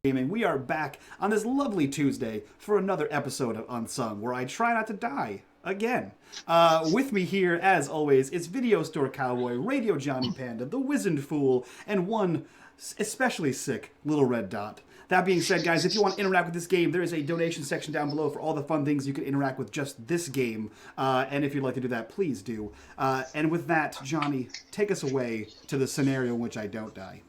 Gaming. We are back on this lovely Tuesday for another episode of Unsung, where I try not to die again. With me here, as always, is Video Store Cowboy, Radio Johnny Panda, the Wizened Fool, and one especially sick Little Red Dot. That being said, guys, if you want to interact with this game, there is a donation section down below for all the fun things you can interact with just this game. And if you'd like to do that, please do. And with that, Johnny, take us away to the scenario in which I don't die.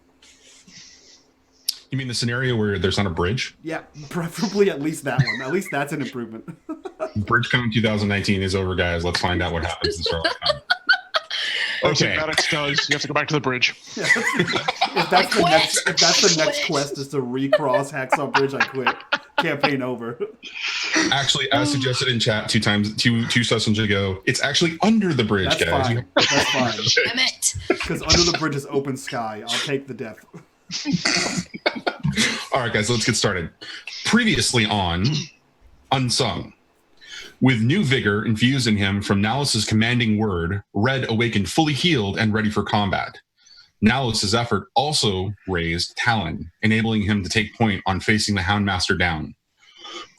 You mean the scenario where there's not a bridge? Yeah, preferably at least that one. At least that's an improvement. BridgeCon 2019 is over, guys. Let's find out what happens in Starlight Con. Okay. Maddox does. You have to go back to the bridge. Yeah, if that's the next quest is to recross Hacksaw Bridge, I quit. Campaign over. Actually, as suggested in chat two sessions ago, it's actually under the bridge, that's guys. Fine. That's fine. Damn it. Because under the bridge is open sky. I'll take the death. All right, guys, let's get started. Previously on Unsung. With new vigor infused in him from Nalus's commanding word, Red awakened fully healed and ready for combat. Nalus's effort also raised Talon, enabling him to take point on facing the Houndmaster down.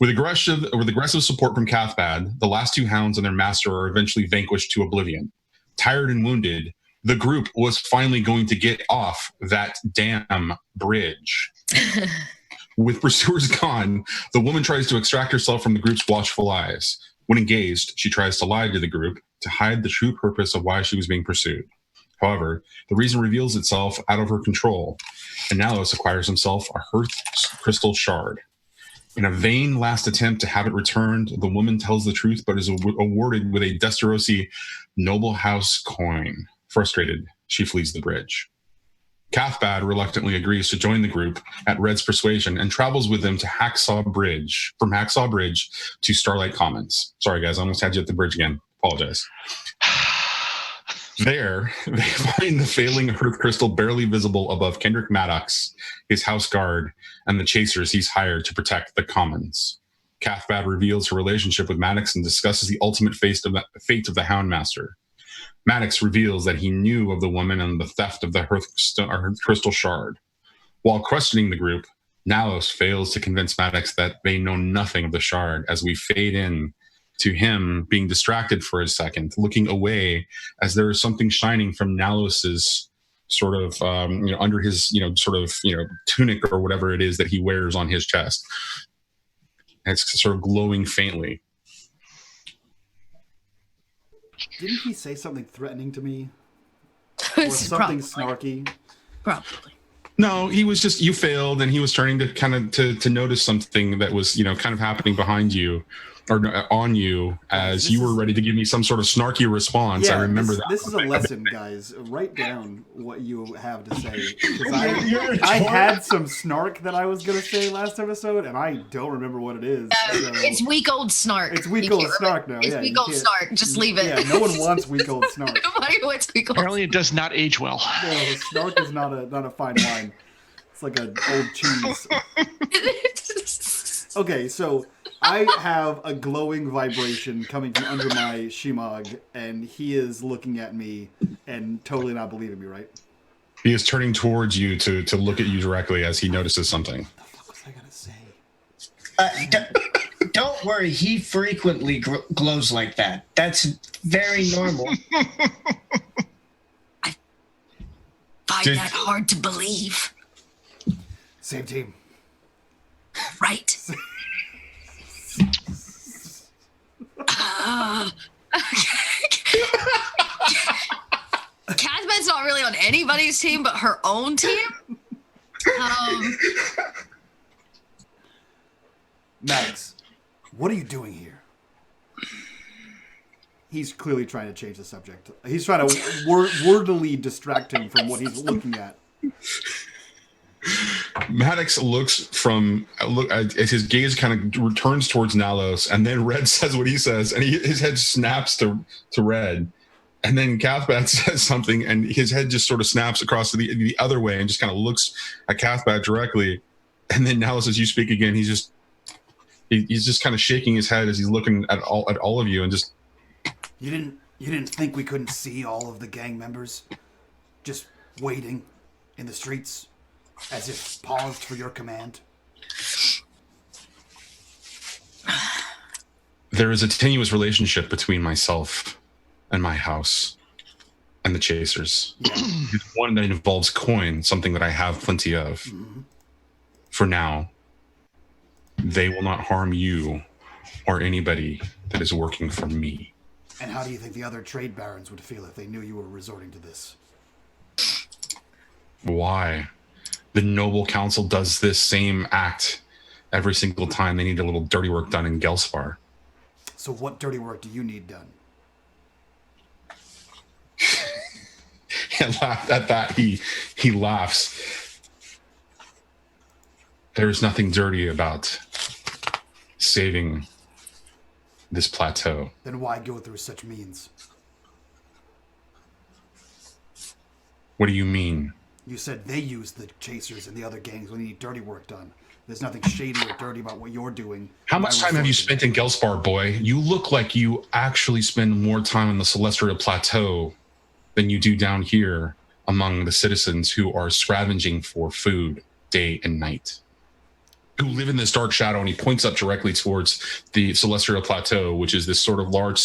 With aggressive support from Cathbad, the last two hounds and their master are eventually vanquished to oblivion. Tired and wounded, the group was finally going to get off that damn bridge. With pursuers gone, the woman tries to extract herself from the group's watchful eyes. When engaged, she tries to lie to the group to hide the true purpose of why she was being pursued. However, the reason reveals itself out of her control, and Nalus acquires himself a hearth crystal shard. In a vain last attempt to have it returned, the woman tells the truth but is awarded with a Desterosi noble house coin. Frustrated, she flees the bridge. Cathbad reluctantly agrees to join the group at Red's persuasion and travels with them to Hacksaw Bridge, from Hacksaw Bridge to Starlight Commons. Sorry, guys, I almost had you at the bridge again. Apologize. There, they find the failing hearth crystal barely visible above Kendrick Maddox, his house guard, and the chasers he's hired to protect the Commons. Cathbad reveals her relationship with Maddox and discusses the ultimate fate of the Houndmaster. Maddox reveals that he knew of the woman and the theft of the hearth crystal shard. While questioning the group, Nalus fails to convince Maddox that they know nothing of the shard as we fade in to him being distracted for a second, looking away as there is something shining from Nalus's sort of, under his, tunic or whatever it is that he wears on his chest. And it's sort of glowing faintly. Didn't he say something threatening to me? Or something snarky? Probably. No, he was just, you failed, and he was turning to kind of to notice something that was, kind of happening behind you or on you as you were ready to give me some sort of snarky response. Yeah, I remember that. This is a lesson, guys. Write down what you have to say. Because I had some snark that I was going to say last episode, and I don't remember what it is. So. It's weak old snark. It's weak old snark now. It's weak old snark. Just leave it. Yeah, no one wants weak old snark. Nobody wants weak old Apparently it does not age well. No, snark is not a fine wine. It's like an old cheese. Okay, so I have a glowing vibration coming from under my shemagh, and he is looking at me and totally not believing me, right? He is turning towards you to look at you directly as he notices something. What the fuck was I gonna say? Don't worry, he frequently glows like that. That's very normal. I find that hard to believe. Same team. Right. Cathman's not really on anybody's team but her own team. Max, what are you doing here? He's clearly trying to change the subject. He's trying to wordily distract him from what he's looking at. Maddox looks as his gaze kind of returns towards Nalos, and then Red says what he says, and his head snaps to Red, and then Cathbat says something, and his head just sort of snaps across to the other way, and just kind of looks at Cathbat directly, and then Nalos, as you speak again, he's just kind of shaking his head as he's looking at all of you, and just. You didn't think we couldn't see all of the gang members, just waiting in the streets? As if paused for your command. There is a tenuous relationship between myself and my house and the chasers. It's one that involves coin, something that I have plenty of. For now, they will not harm you or anybody that is working for me. And how do you think the other trade barons would feel if they knew you were resorting to this? Why? The noble council does this same act every single time they need a little dirty work done in Gelspar. So what dirty work do you need done? And laughed at that. He laughs. There is nothing dirty about saving this plateau. Then why go through such means? What do you mean? You said they use the chasers and the other gangs when they need dirty work done. There's nothing shady or dirty about what you're doing. How much time have you spent in Gelspar, boy? You look like you actually spend more time on the Celestial Plateau than you do down here among the citizens who are scavenging for food day and night, who live in this dark shadow. And he points up directly towards the Celestial Plateau, which is this sort of large,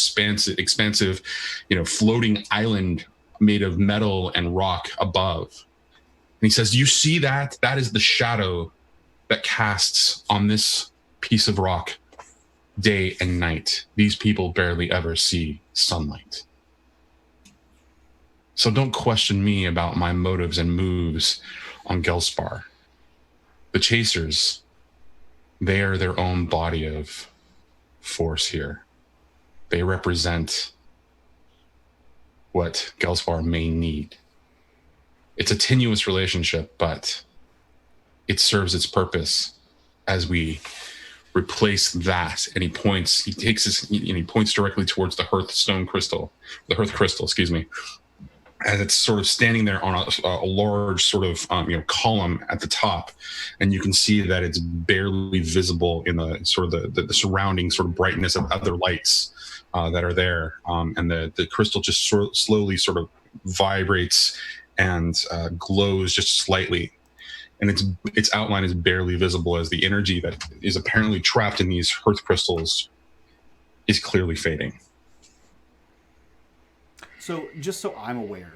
expansive, floating island made of metal and rock above. And he says, you see that? That is the shadow that casts on this piece of rock day and night. These people barely ever see sunlight. So don't question me about my motives and moves on Gelspar. The chasers, they are their own body of force here. They represent what Gelspar may need. It's a tenuous relationship, but it serves its purpose as we replace that. And he points directly towards the hearth crystal, excuse me. And it's sort of standing there on a large sort of column at the top, and you can see that it's barely visible in the sort of the surrounding sort of brightness of other lights that are there, and the crystal just slowly sort of vibrates and glows just slightly, and its outline is barely visible as the energy that is apparently trapped in these hearth crystals is clearly fading. So, just so I'm aware,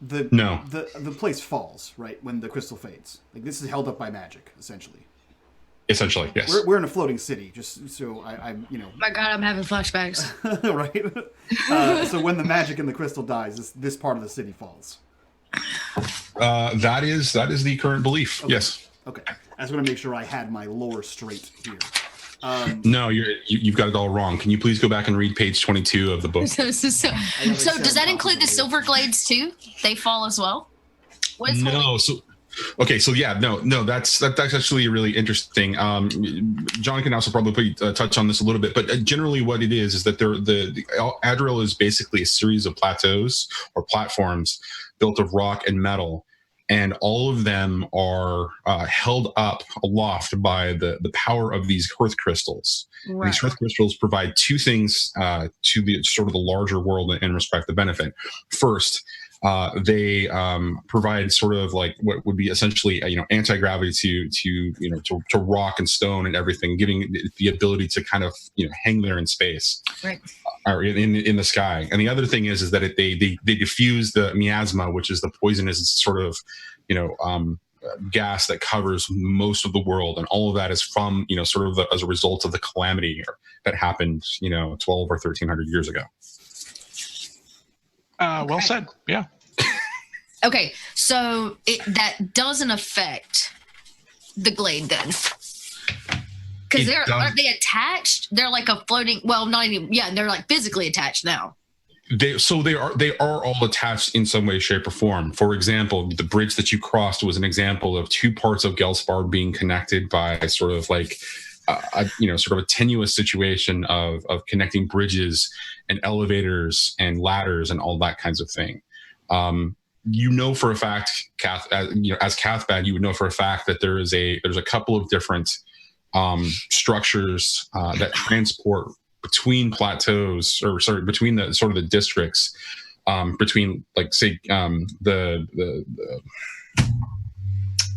the place falls, right, when the crystal fades. Like, this is held up by magic, essentially. Essentially, yes. We're in a floating city, just so I'm. My God, I'm having flashbacks. Right? So when the magic in the crystal dies, this part of the city falls. That is the current belief, Okay. yes. Okay. I just want to make sure I had my lore straight here. No, you've got it all wrong. Can you please go back and read page 22 of the book? So does that include the silver glades too? They fall as well? No. That's actually really interesting. John can also probably touch on this a little bit, but generally what it is that the Adriel is basically a series of plateaus or platforms built of rock and metal. And all of them are held up aloft by the power of these hearth crystals. Right. These hearth crystals provide two things to the sort of the larger world in respect to benefit. First, they provide sort of like what would be essentially anti-gravity to rock and stone and everything, giving the ability to kind of hang there in space, right, or in the sky. And the other thing is that they diffuse the miasma, which is the poisonous sort of gas that covers most of the world, and all of that is from sort of as a result of the calamity that happened 12 or 1300 years ago. Well said. Yeah. Okay, so that doesn't affect the glade then, because aren't they attached? They're like a floating. Well, not even. Yeah, they're like physically attached now. They are all attached in some way, shape, or form. For example, the bridge that you crossed was an example of two parts of Gelspar being connected by sort of like sort of a tenuous situation of connecting bridges and elevators and ladders and all that kinds of thing. For a fact, as Cathbad, you would know for a fact that there's a couple of different structures that transport between plateaus, between the sort of the districts, between like say the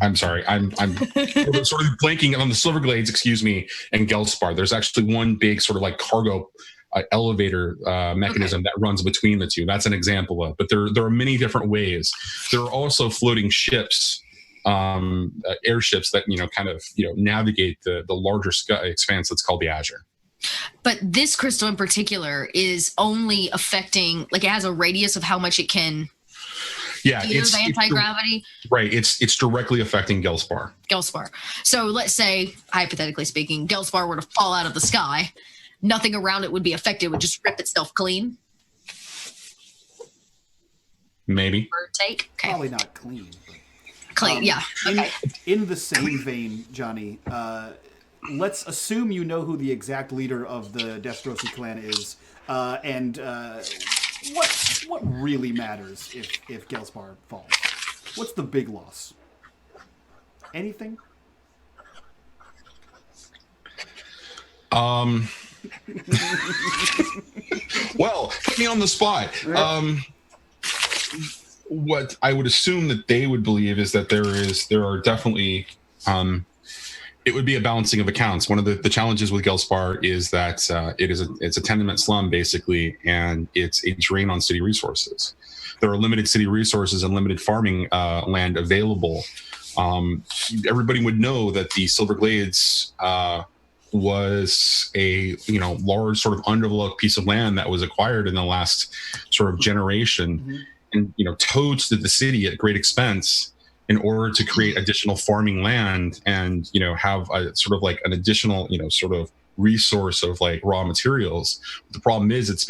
I'm sorry. I'm sort of blanking on the Silverglades, excuse me, and Gelspar. There's actually one big sort of like cargo elevator mechanism that runs between the two. That's an example of. But there are many different ways. There are also floating ships, airships that kind of navigate the larger expanse that's called the Azure. But this crystal in particular is only affecting, like, it has a radius of how much it can. Yeah, it's the anti-gravity. Right. It's directly affecting Gelspar. So let's say, hypothetically speaking, Gelspar were to fall out of the sky. Nothing around it would be affected. It would just rip itself clean. Maybe. Bird take. Okay. Probably not clean. Clean. Yeah. Okay. In the same vein, Johnny, let's assume you know who the exact leader of the Destrosi clan is, and what really matters if Gelspar falls? What's the big loss? Anything? Well, put me on the spot. What I would assume that they would believe is that there are definitely it would be a balancing of accounts. One of the challenges with Gelspar is that it's a tenement slum basically, and it's a drain on city resources. There are limited city resources and limited farming land available. Everybody would know that the Silverglades was a large sort of undeveloped piece of land that was acquired in the last sort of generation, and towed to the city at great expense in order to create additional farming land and have a sort of like an additional sort of resource of like raw materials. The problem is it's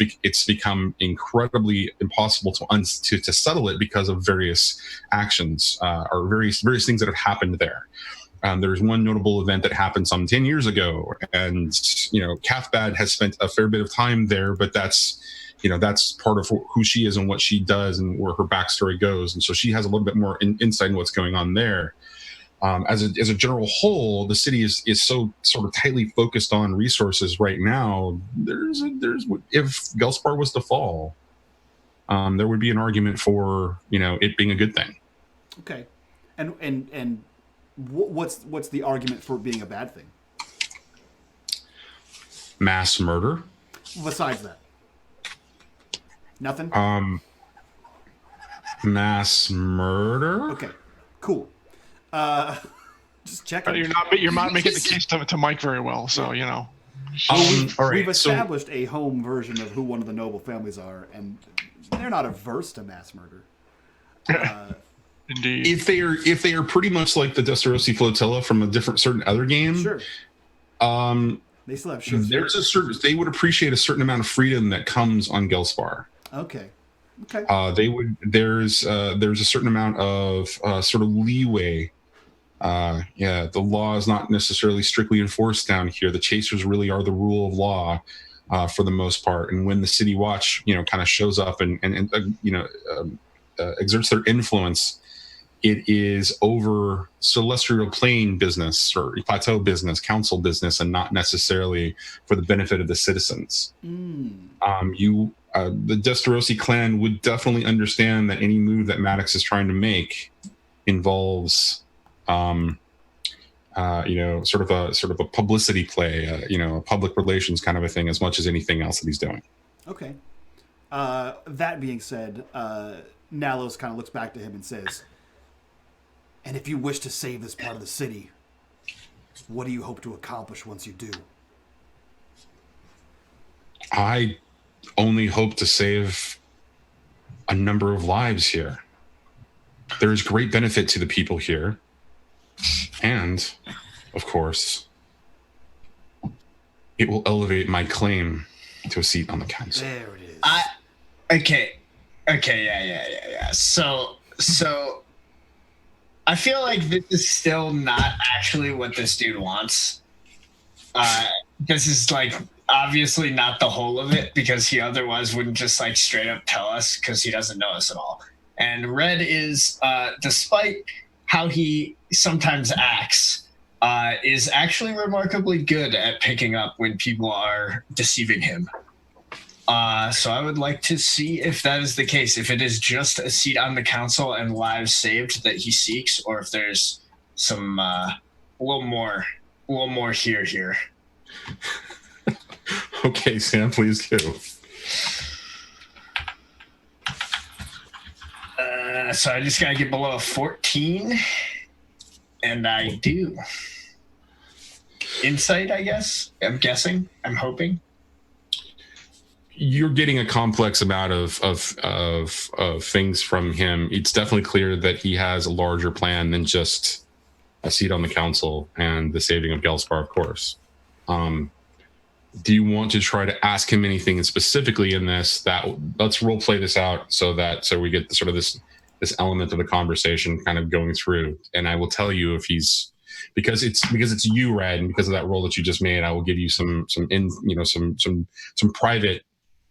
become incredibly impossible to settle it because of various actions or various things that have happened there. There's one notable event that happened some 10 years ago, and Cathbad has spent a fair bit of time there, but that's part of who she is and what she does and where her backstory goes, and so she has a little bit more insight into what's going on there. As a general whole, the city is so sort of tightly focused on resources right now. There's if Gelspar was to fall, there would be an argument for it being a good thing. Okay, and what's the argument for being a bad thing? Mass murder. Besides that, nothing. Mass murder. Okay, cool. Just checking. You're not making the case to Mike very well, so all right, we've established a home version of who one of the noble families are, and they're not averse to mass murder. Indeed. If they are pretty much like the Destrosi flotilla from a certain other game, sure. They still have ships. They would appreciate a certain amount of freedom that comes on Gelspar. Okay. There's a certain amount of sort of leeway. The law is not necessarily strictly enforced down here. The chasers really are the rule of law for the most part. And when the City Watch, kind of shows up and exerts their influence, it is over celestial plane business or plateau business, council business, and not necessarily for the benefit of the citizens. The Destrosi clan would definitely understand that any move that Maddox is trying to make involves, sort of a publicity play, a public relations kind of a thing, as much as anything else that he's doing. Okay. That being said, Nalos kind of looks back to him and says, "And if you wish to save this part of the city, what do you hope to accomplish once you do?" I only hope to save a number of lives here. There is great benefit to the people here. And, of course, it will elevate my claim to a seat on the council. There it is. Okay, yeah. So I feel like this is still not actually what this dude wants. This is like obviously not the whole of it, because he otherwise wouldn't just like straight up tell us, because he doesn't know us at all. And Red is, despite how he sometimes acts, is actually remarkably good at picking up when people are deceiving him. So I would like to see if that is the case, if it is just a seat on the council and lives saved that he seeks, or if there's some a little more here. Okay, Sam, please do. So I just gotta get below a 14, and I do. Insight, I guess. I'm guessing. I'm hoping. You're getting a complex amount of things from him. It's definitely clear that he has a larger plan than just a seat on the council and the saving of Gelspar, of course. Do you want to try to ask him anything specifically in this? That let's role play this out so we get sort of this element of the conversation kind of going through. And I will tell you if he's because it's you, Red, and because of that role that you just made, I will give you some private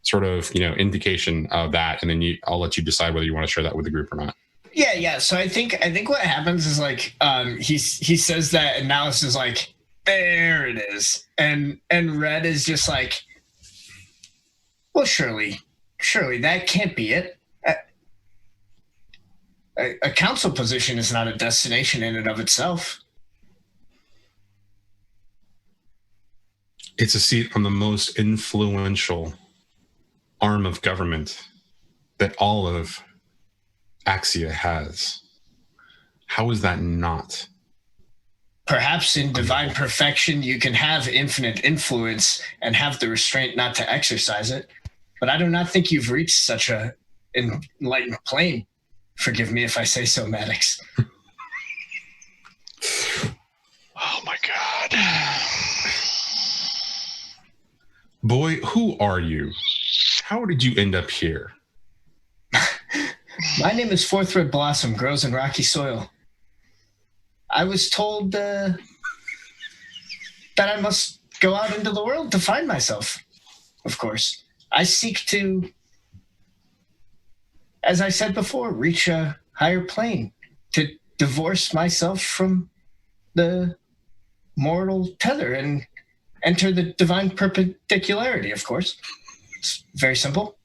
sort of indication of that, and then I'll let you decide whether you want to share that with the group or not. Yeah. So I think what happens is like he says that, and Nalus is like, there it is, and Red is just like, well, surely that can't be it. A council position is not a destination in and of itself. It's a seat on the most influential arm of government that all of Axia has. How is that not? Perhaps in divine perfection, you can have infinite influence and have the restraint not to exercise it. But I do not think you've reached such a enlightened plane. Forgive me if I say so, Maddox. Oh my God. Boy, who are you? How did you end up here? My name is Fourth Red Blossom, grows in rocky soil. I was told that I must go out into the world to find myself. Of course, I seek to, as I said before, reach a higher plane, to divorce myself from the mortal tether and enter the divine perpendicularity, of course. It's very simple.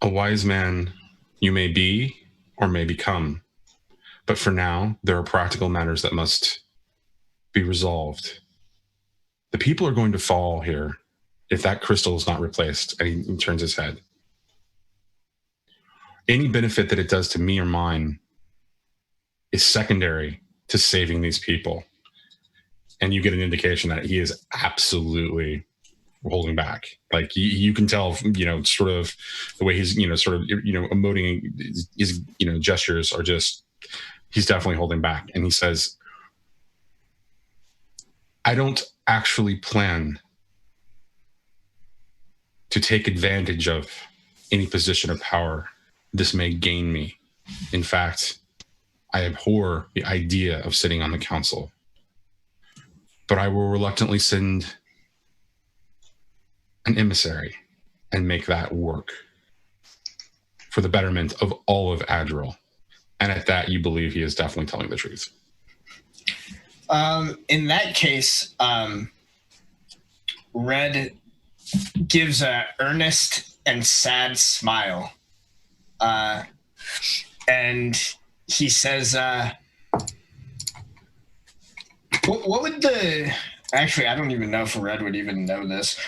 A wise man you may be or may become, but for now, there are practical matters that must be resolved. The people are going to fall here if that crystal is not replaced. And he turns his head. Any benefit that it does to me or mine is secondary to saving these people. And you get an indication that he is absolutely holding back. Like you can tell, sort of the way he's, emoting his, gestures are just, he's definitely holding back. And he says, I don't actually plan to take advantage of any position of power this may gain me. In fact, I abhor the idea of sitting on the council. But I will reluctantly send an emissary and make that work for the betterment of all of Adriel. And at that, you believe he is definitely telling the truth. In that case, Red gives a earnest and sad smile. And he says, what would actually, I don't even know if Red would even know this.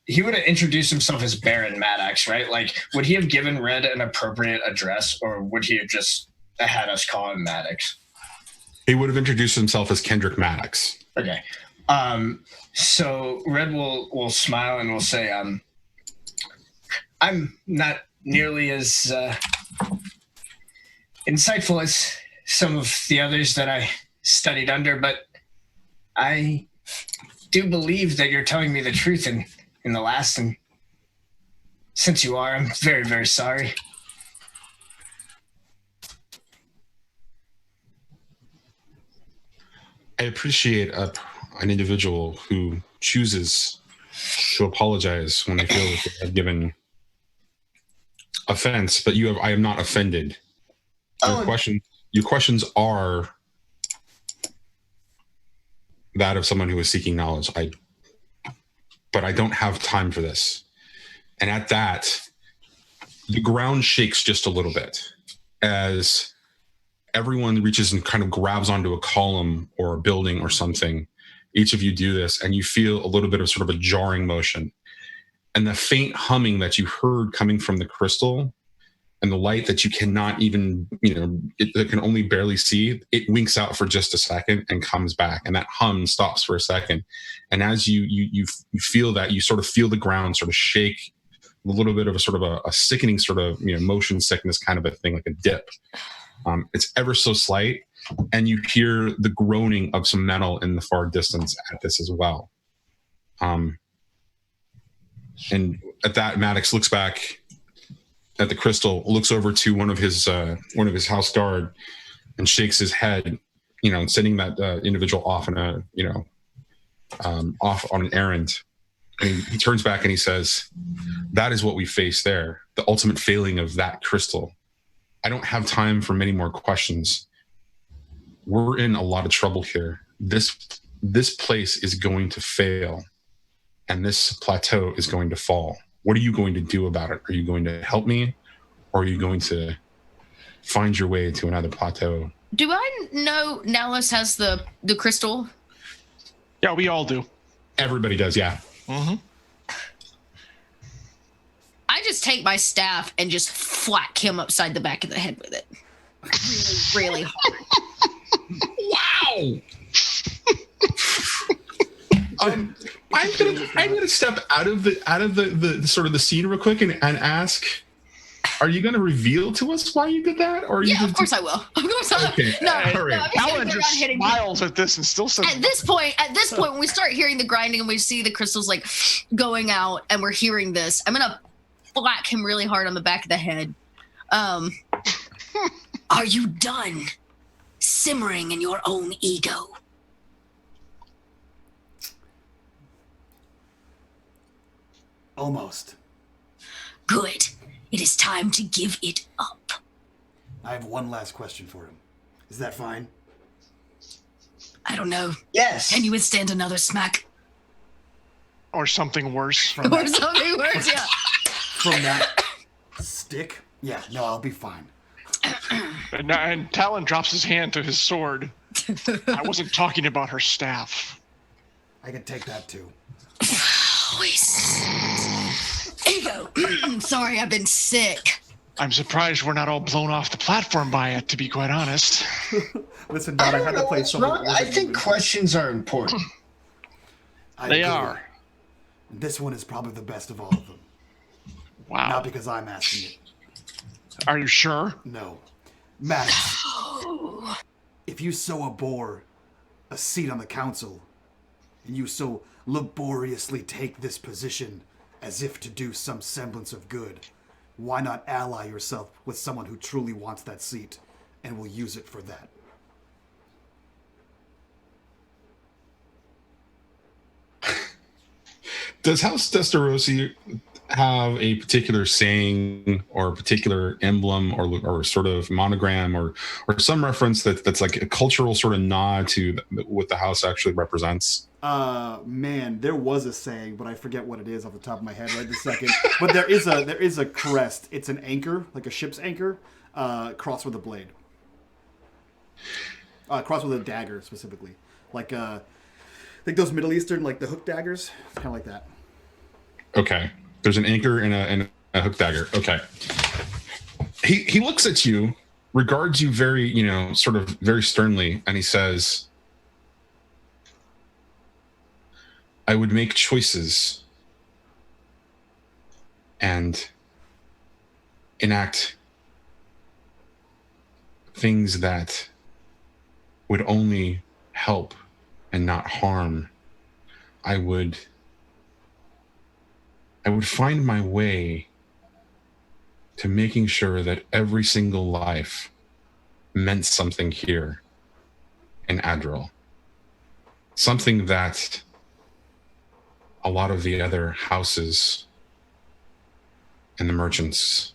He would have introduced himself as Baron Maddox, right? Like, would he have given Red an appropriate address, or would he have just had us call him Maddox? He would have introduced himself as Kendrick Maddox. Okay. So Red will smile and will say, I'm not nearly as insightful as some of the others that I studied under, but I do believe that you're telling me the truth in the last, and since you are, I'm very, very sorry. I appreciate an individual who chooses to apologize when they feel that they have given offense, but I am not offended. Your questions are that of someone who is seeking knowledge. But I don't have time for this. And at that, the ground shakes just a little bit. as everyone reaches and kind of grabs onto a column or a building or something. Each of you do this, and you feel a little bit of sort of a jarring motion. And the faint humming that you heard coming from the crystal and the light that you cannot even, it can only barely see, it winks out for just a second and comes back. And that hum stops for a second. And as you feel that, you sort of feel the ground sort of shake, a little bit of a sort of a sickening sort of, motion sickness kind of a thing, like a dip. It's ever so slight. And you hear the groaning of some metal in the far distance at this as well. And at that, Maddox looks back at the crystal, looks over to one of his house guard, and shakes his head, sending that individual off on off on an errand. And he turns back and he says, "That is what we face there. The ultimate failing of that crystal. I don't have time for many more questions. We're in a lot of trouble here. This place is going to fail, and this plateau is going to fall. What are you going to do about it? Are you going to help me, or are you going to find your way to another plateau?" Do I know Nalus has the crystal? Yeah, we all do. Everybody does, yeah. Mm-hmm. I just take my staff and just whack him upside the back of the head with it. Really, really hard. Wow. I'm gonna step out of the sort of the scene real quick and ask, are you gonna reveal to us why you did that? Or of course I will. Of course I will. Okay. No, All right. Alan just smiles at this and still says, At this point, when we start hearing the grinding and we see the crystals like going out and we're hearing this, I'm gonna whack him really hard on the back of the head. Are you done simmering in your own ego? Almost. Good. It is time to give it up. I have one last question for him. Is that fine? I don't know. Yes. Can you withstand another smack? or something worse. From Or that, something worse, yeah. from that stick? Yeah, no, I'll be fine. And Talon drops his hand to his sword. I wasn't talking about her staff. I can take that too. Ego. Sorry, I've been sick. I'm surprised we're not all blown off the platform by it, to be quite honest. Listen, I Dad, I don't had to know play what's something. wrong. I think questions are important. They are. This one is probably the best of all of them. Wow. Not because I'm asking it. Are you sure? No. Max, if you so abhor a seat on the council, and you so laboriously take this position as if to do some semblance of good, why not ally yourself with someone who truly wants that seat and will use it for that? Does House Destarosi have a particular saying or a particular emblem or sort of monogram or some reference that's like a cultural sort of nod to what the house actually represents? Man, there was a saying, but I forget what it is off the top of my head right this second. But there is a crest. It's an anchor, like a ship's anchor, crossed with a blade. Crossed with a dagger specifically, like those Middle Eastern, like the hook daggers, kind of like that. Okay. There's an anchor and a hook dagger. Okay. He looks at you, regards you very, sort of very sternly, and he says, I would make choices and enact things that would only help and not harm. I would find my way to making sure that every single life meant something here in Adriel. Something that a lot of the other houses and the merchants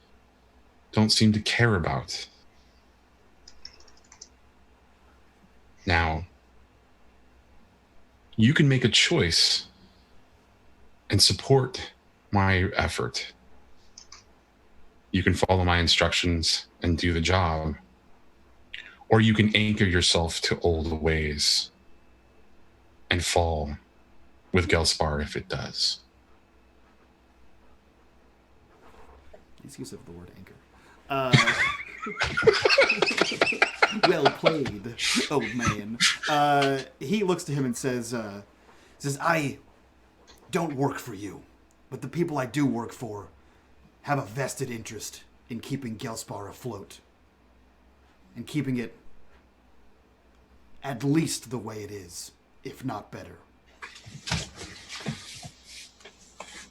don't seem to care about. Now, you can make a choice and support my effort. You can follow my instructions and do the job. Or you can anchor yourself to old ways and fall with Gelspar if it does. Nice use of the word anchor. Well played, old man. He looks to him and says, I don't work for you, but the people I do work for have a vested interest in keeping Gelspar afloat. And keeping it at least the way it is, if not better.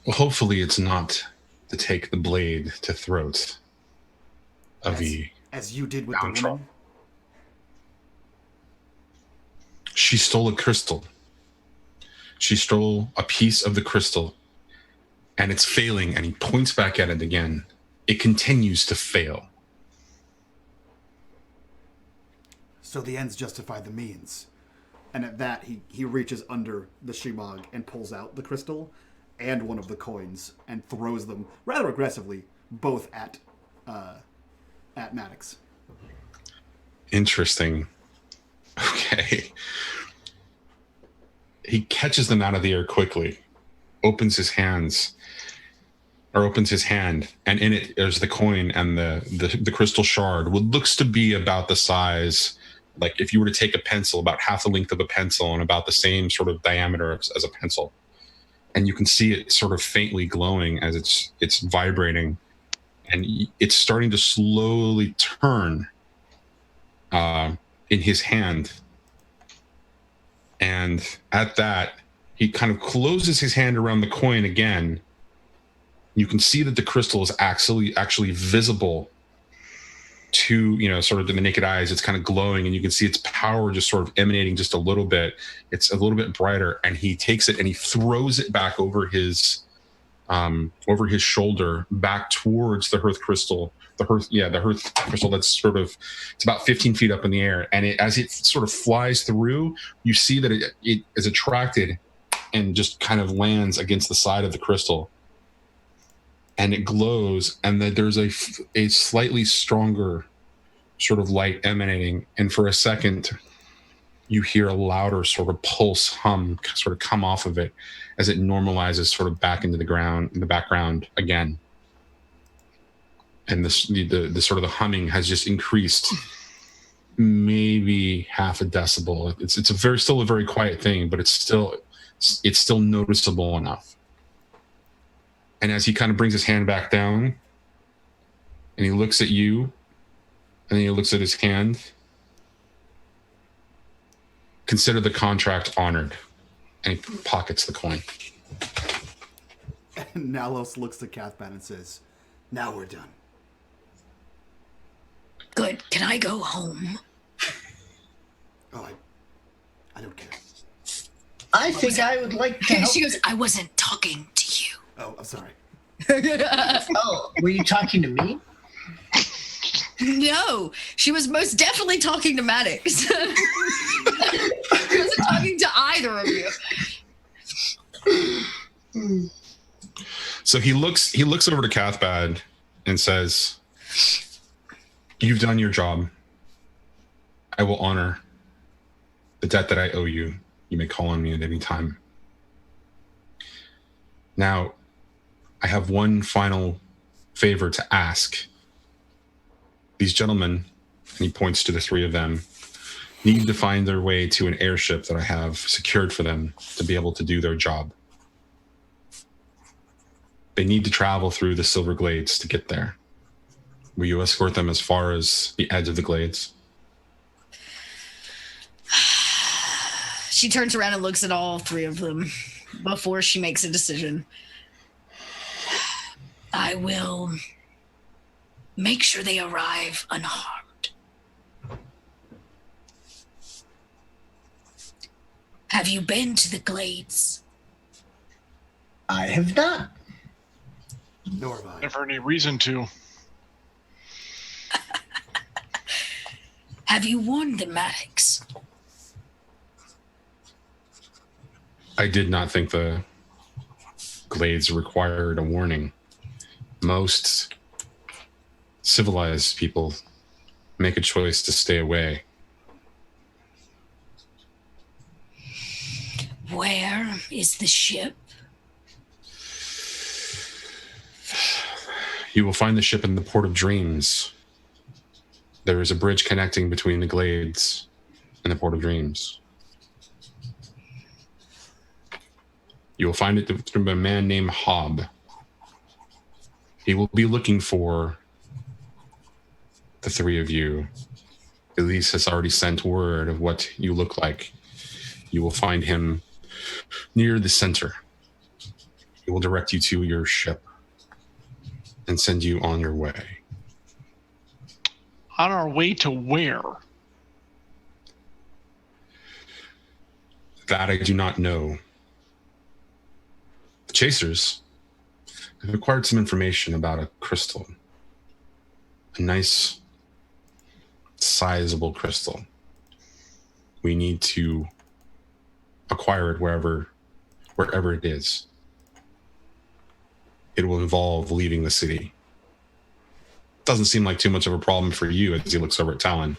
Well, hopefully it's not to take the blade to throat of as you did with the woman. She stole a crystal. She stole a piece of the crystal, and it's failing, and he points back at it again. It continues to fail. So the ends justify the means. And at that, he reaches under the Shimog and pulls out the crystal and one of the coins and throws them rather aggressively, both at Maddox. Interesting. Okay. He catches them out of the air quickly, opens his hand, and in it there's the coin and the crystal shard, what looks to be about the size, like if you were to take a pencil, about half the length of a pencil and about the same sort of diameter as a pencil. And you can see it sort of faintly glowing as it's vibrating, and it's starting to slowly turn in his hand. And at that, he kind of closes his hand around the coin again. You can see that the crystal is actually visible to, sort of to the naked eyes. It's kind of glowing, and you can see its power just sort of emanating just a little bit. It's a little bit brighter, and he takes it and he throws it back over his shoulder, back towards the hearth crystal. The hearth crystal that's sort of, it's about 15 feet up in the air. And as it sort of flies through, you see that it is attracted and just kind of lands against the side of the crystal. And it glows, and that there's a slightly stronger sort of light emanating. And for a second, you hear a louder sort of pulse hum sort of come off of it as it normalizes sort of back into the background again. And the sort of the humming has just increased maybe half a decibel. It's still a very quiet thing, but it's still noticeable enough. And as he kind of brings his hand back down, and he looks at you, and then he looks at his hand, consider the contract honored, and he pockets the coin. And Nalos looks to Cathban and says, "Now we're done." Good. Can I go home? Oh, I don't care. I think I would like to help. She goes, I wasn't talking to you. Oh, I'm sorry. Oh, were you talking to me? No, she was most definitely talking to Maddox. She wasn't talking to either of you. So he looks over to Cathbad and says, "You've done your job. I will honor the debt that I owe you. You may call on me at any time. Now, I have one final favor to ask. These gentlemen," and he points to the three of them, "need to find their way to an airship that I have secured for them to be able to do their job. They need to travel through the Silver Glades to get there. Will you escort them as far as the edge of the glades?" She turns around and looks at all three of them before she makes a decision. I will make sure they arrive unharmed. Have you been to the glades? I have not. Nor have I. Never any reason to. Have you warned the Maddox? I did not think the glades required a warning. Most civilized people make a choice to stay away. Where is the ship? You will find the ship in the Port of Dreams. There is a bridge connecting between the Glades and the Port of Dreams. You will find it from a man named Hob. He will be looking for the three of you. Elise has already sent word of what you look like. You will find him near the center. He will direct you to your ship and send you on your way. On our way to where? That I do not know. The Chasers have acquired some information about a crystal. A nice, sizable crystal. We need to acquire it wherever it is. It will involve leaving the city. Doesn't seem like too much of a problem for you as he looks over at Talon.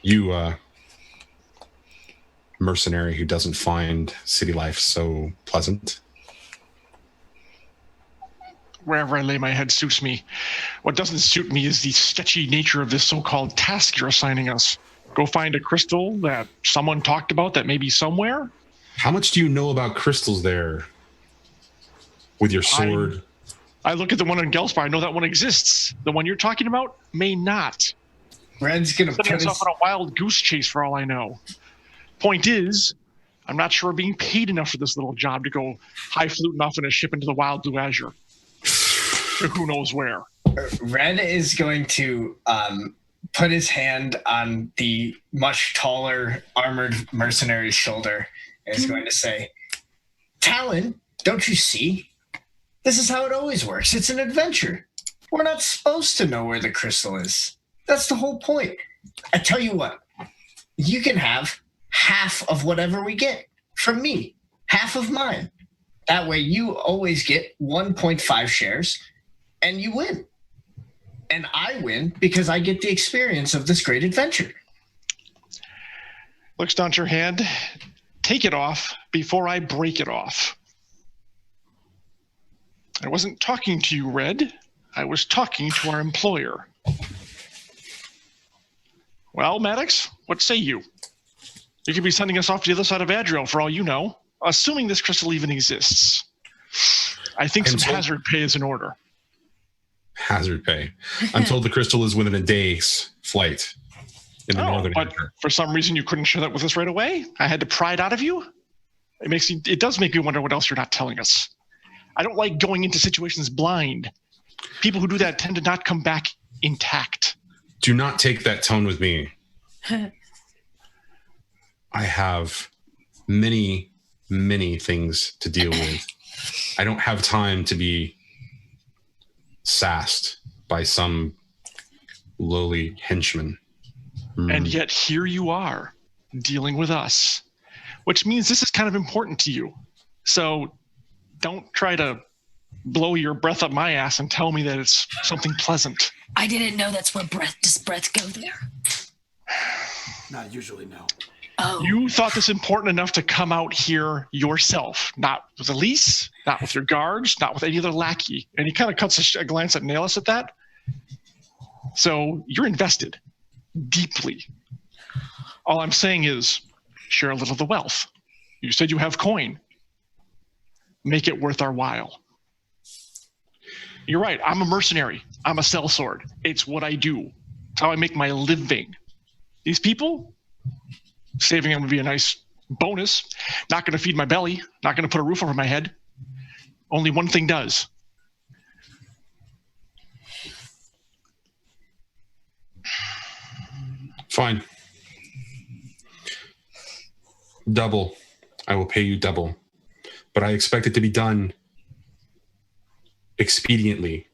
You, mercenary who doesn't find city life so pleasant. Wherever I lay my head suits me. What doesn't suit me is the sketchy nature of this so-called task you're assigning us. Go find a crystal that someone talked about that may be somewhere? How much do you know about crystals there? With your sword? I look at the one in Gelspar. I know that one exists. The one you're talking about may not. Red's gonna put Setting us off on a wild goose chase for all I know. Point is, I'm not sure we're being paid enough for this little job to go high-fluting off in a ship into the wild blue azure. Who knows where. Red is going to put his hand on the much taller armored mercenary's shoulder and is going to say, Talon, don't you see? This is how it always works. It's an adventure. We're not supposed to know where the crystal is. That's the whole point. I tell you what, you can have half of whatever we get from me, half of mine. That way you always get 1.5 shares and you win. And I win because I get the experience of this great adventure. Looks down at your hand. Take it off before I break it off. I wasn't talking to you, Red. I was talking to our employer. Well, Maddox, what say you? You could be sending us off to the other side of Adriel for all you know, assuming this crystal even exists. I think some hazard pay is in order. Hazard pay. I'm told the crystal is within a day's flight in the northern but area. For some reason you couldn't share that with us right away? I had to pry it out of you? It does make me wonder what else you're not telling us. I don't like going into situations blind. People who do that tend to not come back intact. Do not take that tone with me. I have many, many things to deal with. I don't have time to be sassed by some lowly henchman. And yet here you are, dealing with us, which means this is kind of important to you. So don't try to blow your breath up my ass and tell me that it's something pleasant. I didn't know that's where does breath go there? Not usually, no. Oh. You thought this important enough to come out here yourself, not with Elise, not with your guards, not with any other lackey. And he kind of cuts a glance at Naelis at that. So you're invested deeply. All I'm saying is share a little of the wealth. You said you have coin. Make it worth our while. You're right. I'm a mercenary. I'm a sellsword. It's what I do. It's how I make my living. These people, saving them would be a nice bonus. Not going to feed my belly. Not going to put a roof over my head. Only one thing does. Fine. Double. I will pay you double. But I expect it to be done expediently.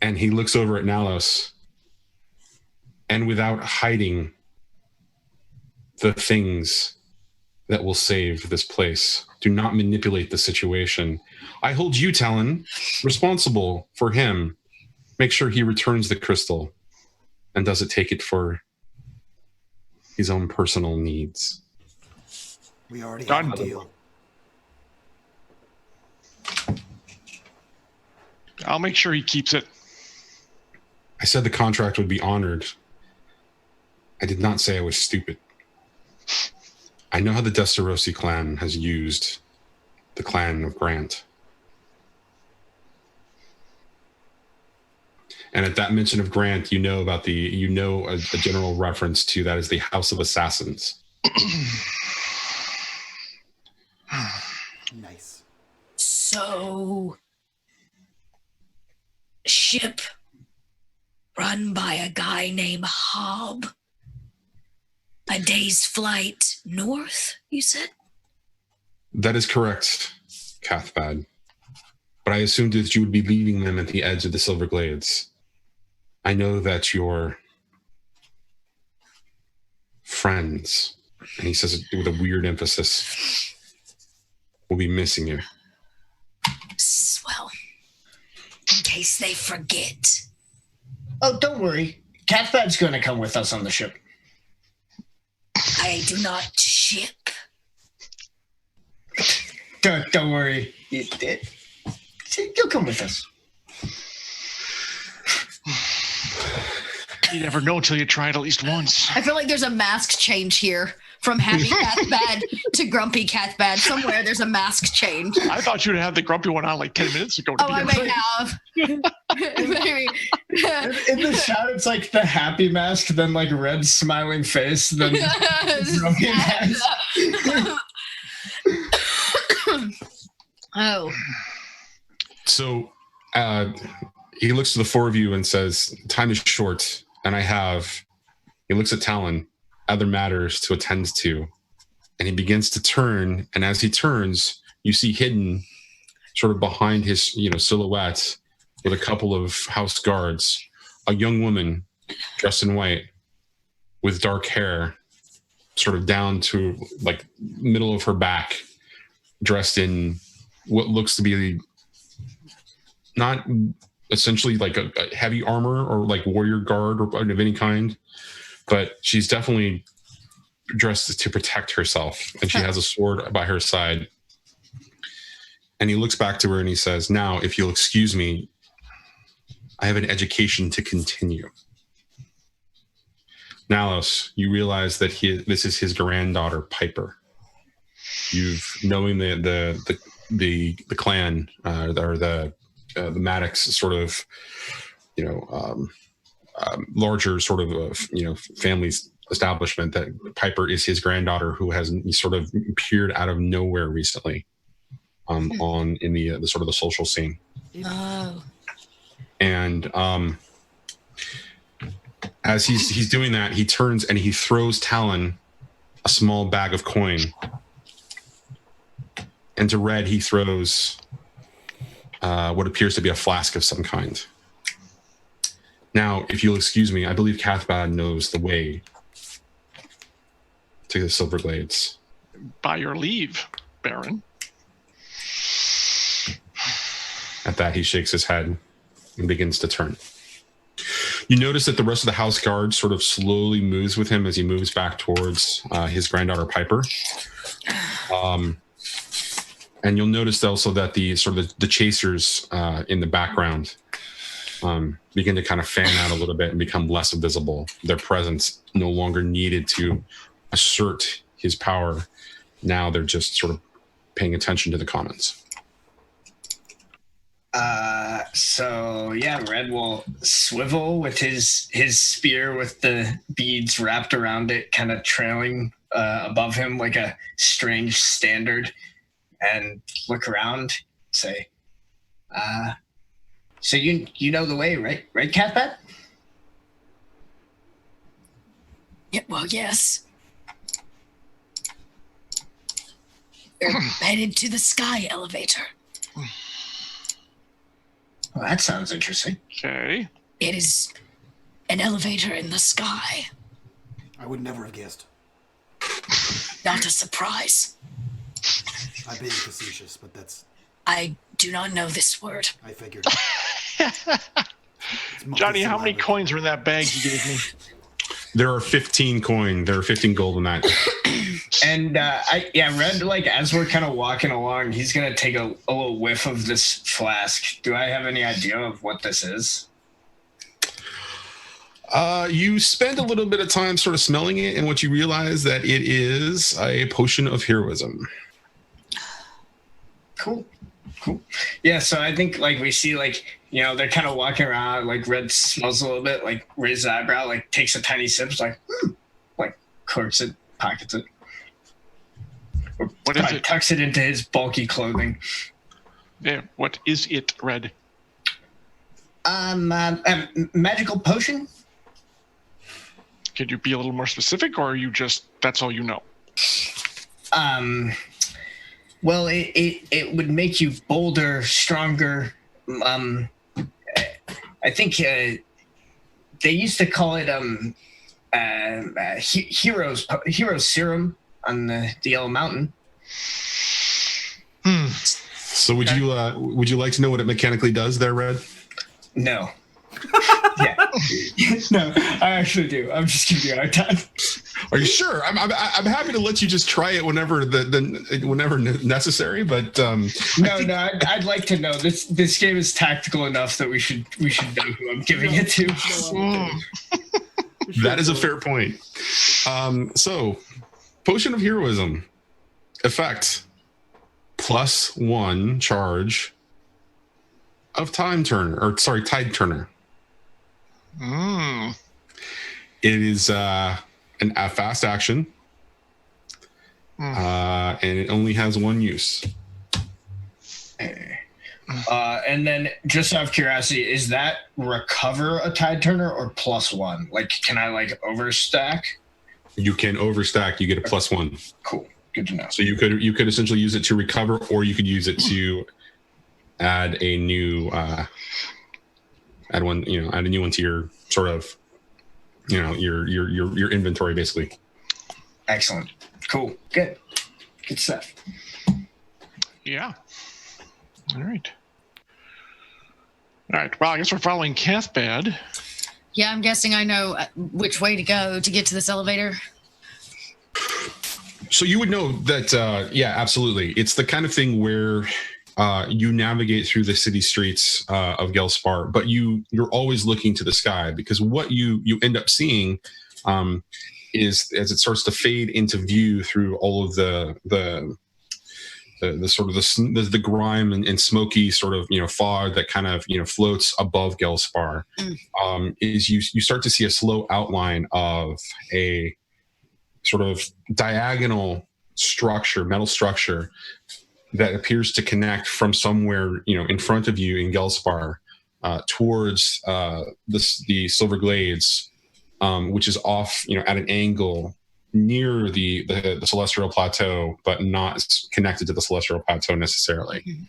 And he looks over at Nalos. And without hiding the things that will save this place. Do not manipulate the situation. I hold you, Talon, responsible for him make sure he returns the crystal and doesn't take it for his own personal needs. We already have a deal. I'll make sure he keeps it. I said the contract would be honored. I did not say I was stupid. I know how the Destarosi clan has used the clan of Grant. And at that mention of Grant, you know about a general reference to that as the House of Assassins. Nice. So, ship run by a guy named Hob. A day's flight north, you said? That is correct, Cathbad. But I assumed that you would be leaving them at the edge of the Silver Glades. I know that your friends, and he says it with a weird emphasis, will be missing you. Well, in case they forget. Oh, don't worry. Cathbad's going to come with us on the ship. I do not ship. Don't worry. You'll come with us. You never know until you try it at least once. I feel like there's a mask change here from happy Cathbad to grumpy Cathbad. Somewhere there's a mask change. I thought you'd have the grumpy one on like 10 minutes ago. Oh, I may have. Maybe. In the shot, it's like the happy mask, then like red smiling face, then grumpy mask. Oh. So he looks to the four of you and says, time is short, and he looks at Talon, other matters to attend to, and he begins to turn, and as he turns, you see hidden sort of behind his silhouette with a couple of house guards, a young woman dressed in white with dark hair sort of down to like middle of her back, dressed in what looks to be not essentially like a heavy armor or like warrior guard or of any kind, but she's definitely dressed to protect herself, and she has a sword by her side. And he looks back to her and he says, now, if you'll excuse me, I have an education to continue. Nalos, you realize that this is his granddaughter, Piper. You've knowing the clan or the Maddox sort of larger sort of family's establishment, that Piper is his granddaughter who has sort of appeared out of nowhere recently in the sort of the social scene. Oh. And as he's doing that, he turns and he throws Talon a small bag of coin. And to Red, he throws what appears to be a flask of some kind. Now, if you'll excuse me, I believe Cathbad knows the way to the Silver Glades. By your leave, Baron. At that, he shakes his head and begins to turn. You notice that the rest of the house guard sort of slowly moves with him as he moves back towards his granddaughter Piper. And you'll notice also that the chasers in the background begin to kind of fan out a little bit and become less visible. Their presence no longer needed to assert his power. Now they're just sort of paying attention to the comments. So yeah, Red will swivel with his spear with the beads wrapped around it, kind of trailing above him like a strange standard, and look around, say, so you know the way, right? Right, Cathbad? Yeah, well, yes. We're headed to the sky elevator. Well, that sounds interesting. Okay. It is an elevator in the sky. I would never have guessed. Not a surprise. I'm being facetious, but that's... I do not know this word. I figured. Johnny, how many coins are in that bag you gave me? There are 15 coin. There are 15 gold in that. And Red, like as we're kind of walking along, he's gonna take a little whiff of this flask. Do I have any idea of what this is? You spend a little bit of time sort of smelling it, and what you realize that it is a potion of heroism. Cool. Yeah, so I think like we see like, you know, they're kind of walking around, like Red smells a little bit, like raises an eyebrow, like takes a tiny sip, like corks it, pockets it. Or what is it? Tucks it into his bulky clothing. Yeah, what is it, Red? Magical potion? Could you be a little more specific, or are you just, that's all you know? Well, it would make you bolder, stronger. I think they used to call it hero serum on the Yellow Mountain. So would you like to know what it mechanically does there, Red? No. Yeah. No, I actually do. I'm just giving you a hard time. Are you sure? I'm happy to let you just try it whenever whenever necessary, but I'd like to know. This game is tactical enough that we should know who I'm giving it to. That is a fair point. So, potion of heroism effect +1 charge of tide turner. It is a fast action, and it only has one use. And then, just out of curiosity, is that recover a tide turner or +1? Like, can I overstack? You can overstack. You get a +1. Cool. Good to know. So you could essentially use it to recover, or you could use it to add a new add a new one to your sort of your inventory, basically. Excellent. Cool. Good stuff. Yeah. All right. Well, I guess we're following Cathbad. Yeah, I'm guessing I know which way to go to get to this elevator. So you would know that, absolutely. It's the kind of thing where you navigate through the city streets of Gelspar, but you're always looking to the sky, because what you end up seeing is, as it starts to fade into view through all of the sort of the grime and smoky sort of fog that kind of floats above Gelspar, is you start to see a slow outline of a sort of diagonal structure, metal structure, that appears to connect from somewhere in front of you in Gelspar towards the Silver Glades, which is off at an angle near the Celestial Plateau, but not connected to the Celestial Plateau necessarily. Mm-hmm.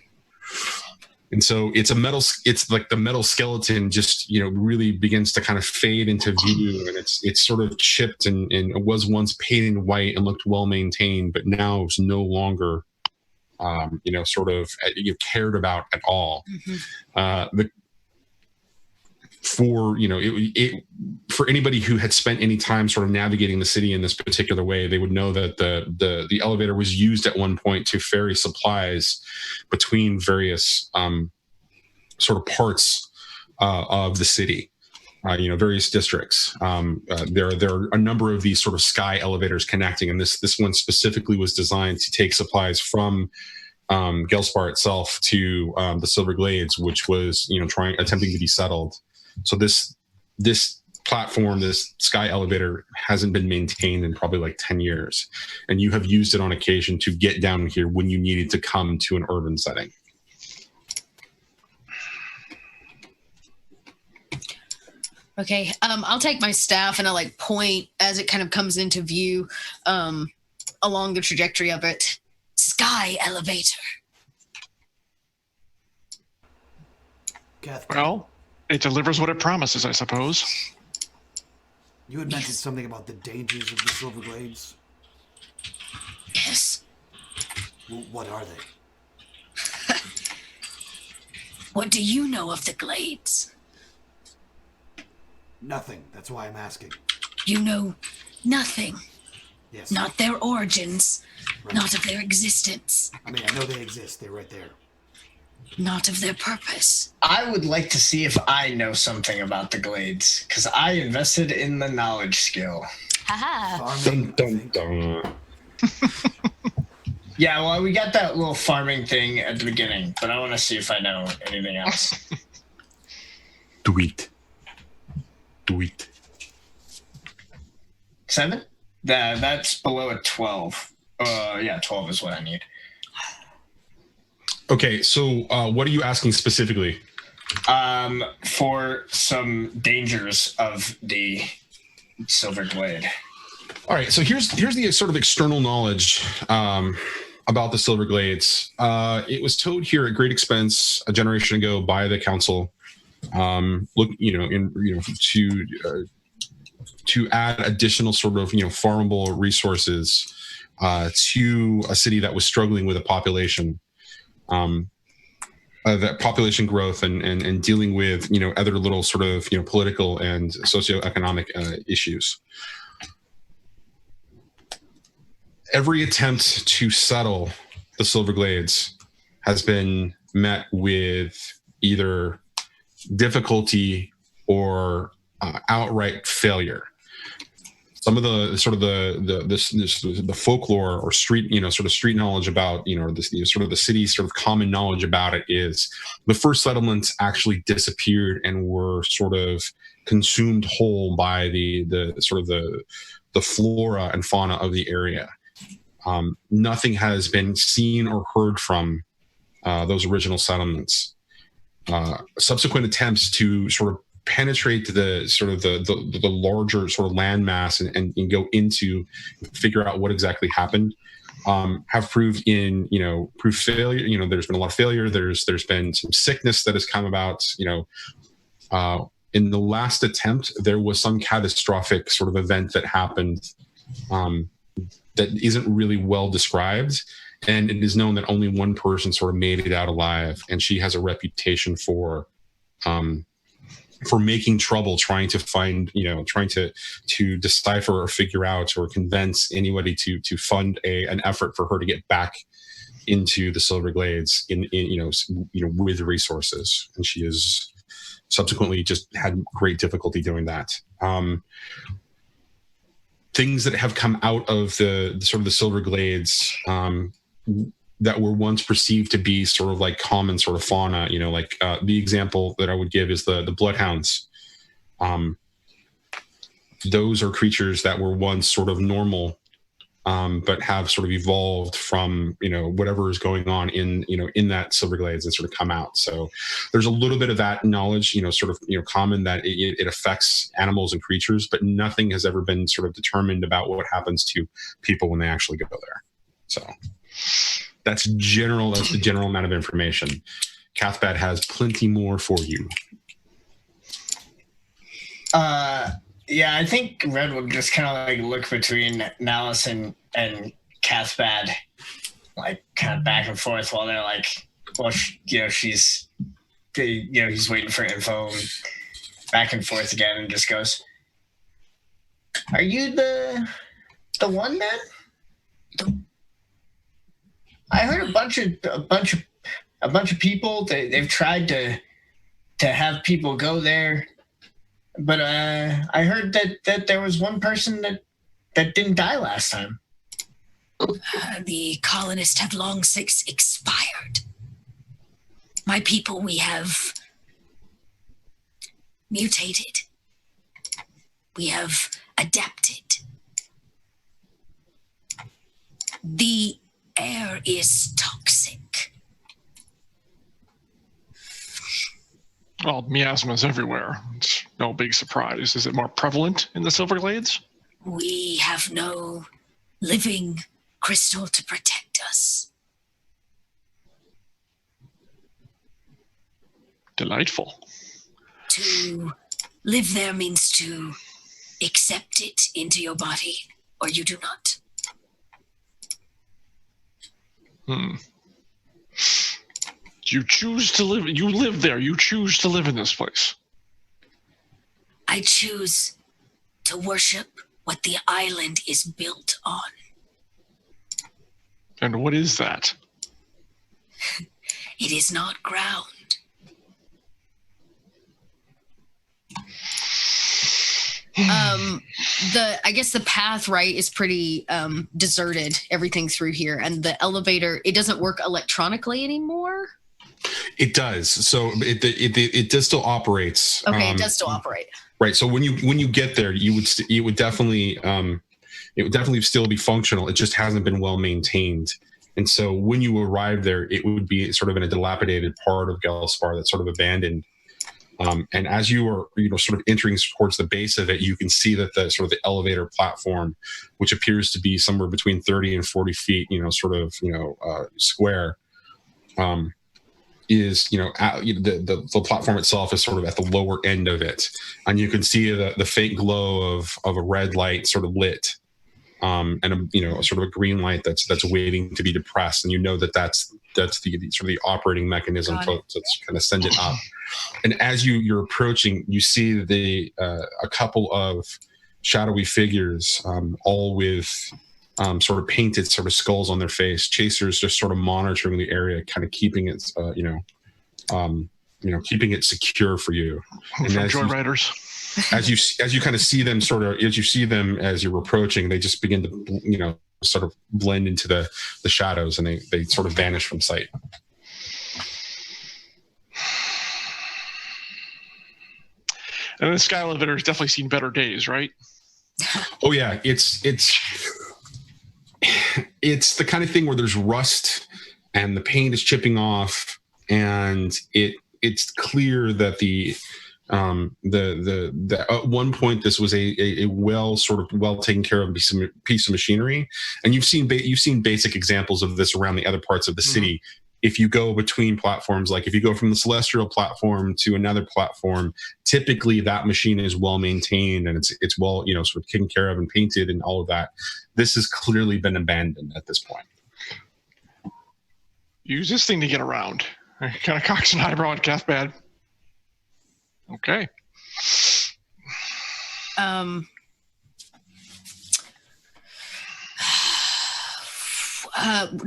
And so it's like the metal skeleton just really begins to kind of fade into view, and it's sort of chipped and it was once painted white and looked well maintained, but now it's no longer sort of cared about at all. Mm-hmm. For anybody who had spent any time sort of navigating the city in this particular way, they would know that the elevator was used at one point to ferry supplies between various sort of parts of the city, various districts. There are a number of these sort of sky elevators connecting, and this one specifically was designed to take supplies from Gelspar itself to the Silver Glades, which was attempting to be settled. So this platform, this sky elevator, hasn't been maintained in probably like 10 years, and you have used it on occasion to get down here when you needed to come to an urban setting. Okay, I'll take my staff and I'll point as it kind of comes into view along the trajectory of it. Sky elevator. Well, it delivers what it promises, I suppose. You had mentioned something about the dangers of the Silver Glades. Yes. What are they? What do you know of the Glades? Nothing. That's why I'm asking. You know nothing. Yes. Not their origins. Right. Not of their existence. I mean, I know they exist. They're right there. Not of their purpose. I would like to see if I know something about the glades, because I invested in the knowledge skill. Haha. Farming. Dun, dun, dun. Yeah, well, we got that little farming thing at the beginning, but I want to see if I know anything else. Tweet. 7? That's below a 12. Yeah, 12 is what I need. Okay, so what are you asking specifically? For some dangers of the Silver Glade. All right, so here's the sort of external knowledge about the Silver Glades. It was towed here at great expense a generation ago by the council. To add additional sort of farmable resources to a city that was struggling with a population. That population growth and dealing with other little sort of political and socioeconomic issues. Every attempt to settle the Silver Glades has been met with either difficulty or outright failure. Some of the sort of the folklore or street sort of street knowledge about this sort of the city's sort of common knowledge about it is the first settlements actually disappeared and were sort of consumed whole by the sort of the flora and fauna of the area. Nothing has been seen or heard from those original settlements. Subsequent attempts to sort of penetrate the sort of the larger sort of landmass and go into figure out what exactly happened have proved failure. There's been a lot of failure. There's been some sickness that has come about. In the last attempt, there was some catastrophic sort of event that happened that isn't really well described. And it is known that only one person sort of made it out alive. And she has a reputation for making trouble, trying to find, trying to decipher or figure out or convince anybody to fund an effort for her to get back into the Silver Glades with resources. And she has subsequently just had great difficulty doing that. Things that have come out of the sort of the Silver Glades that were once perceived to be sort of like common sort of fauna, the example that I would give is the bloodhounds. Those are creatures that were once sort of normal, but have sort of evolved from, whatever is going on in that Silver Glades and sort of come out. So there's a little bit of that knowledge, common that it affects animals and creatures, but nothing has ever been sort of determined about what happens to people when they actually go there. So that's the general amount of information. Cathbad has plenty more for you. Yeah, I think Red would just kind of like look between Nallis and Cathbad, like kind of back and forth while they're like, he's waiting for info, and back and forth again, and just goes, "Are you the one man? I heard a bunch of people. They've tried to have people go there." But I heard that there was one person that didn't die last time. The colonists have long since expired. My people, we have mutated. We have adapted. The air is toxic. Well, miasmas everywhere. It's no big surprise. Is it more prevalent in the Silver Glades? We have no living crystal to protect us. Delightful. To live there means to accept it into your body, or you do not. You choose to live. You live there. You choose to live in this place. I choose to worship what the island is built on. And what is that? It is not ground. I guess the path, right, is pretty deserted, everything through here, and the elevator, it doesn't work electronically anymore. It does. So it does still operates. Okay, it does still operate. Right. So when you get there, it would definitely still be functional. It just hasn't been well maintained. And so when you arrive there, it would be sort of in a dilapidated part of Gelspar that's sort of abandoned. And as you are, sort of entering towards the base of it, you can see that the sort of the elevator platform, which appears to be somewhere between 30 and 40 feet, square, is, the platform itself is sort of at the lower end of it. And you can see the faint glow of a red light sort of lit, and a sort of a green light that's waiting to be depressed. And you know that's the sort of the operating mechanism to kind of send it up. And as you're approaching, you see a couple of shadowy figures, all with sort of painted sort of skulls on their face. Chasers just sort of monitoring the area, kind of keeping it, keeping it secure for you. And from Joyriders. As you kind of see them as you're approaching, they just begin to sort of blend into the shadows, and they sort of vanish from sight. And the sky elevator has definitely seen better days, right? Oh yeah, it's the kind of thing where there's rust and the paint is chipping off, and it's clear that at one point this was a well taken care of piece of machinery, and you've seen basic examples of this around the other parts of the city. Mm-hmm. If you go between platforms, like if you go from the celestial platform to another platform, typically that machine is well maintained and it's well, sort of taken care of and painted and all of that. This has clearly been abandoned at this point. Use this thing to get around. Kind of cocks an eyebrow at Cathbad. Okay.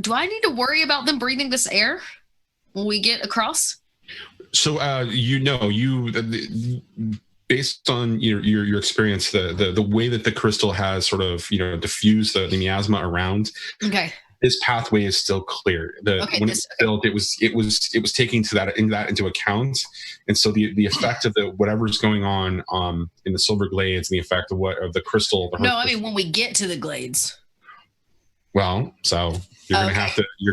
Do I need to worry about them breathing this air when we get across? So based on your experience, the way that the crystal has sort of diffused the miasma around. Okay. This pathway is still clear. When it was built, it was taking that into account, and so the effect of whatever's going on in the Silver Glades and the effect of the crystal. When we get to the Glades. Well, so you're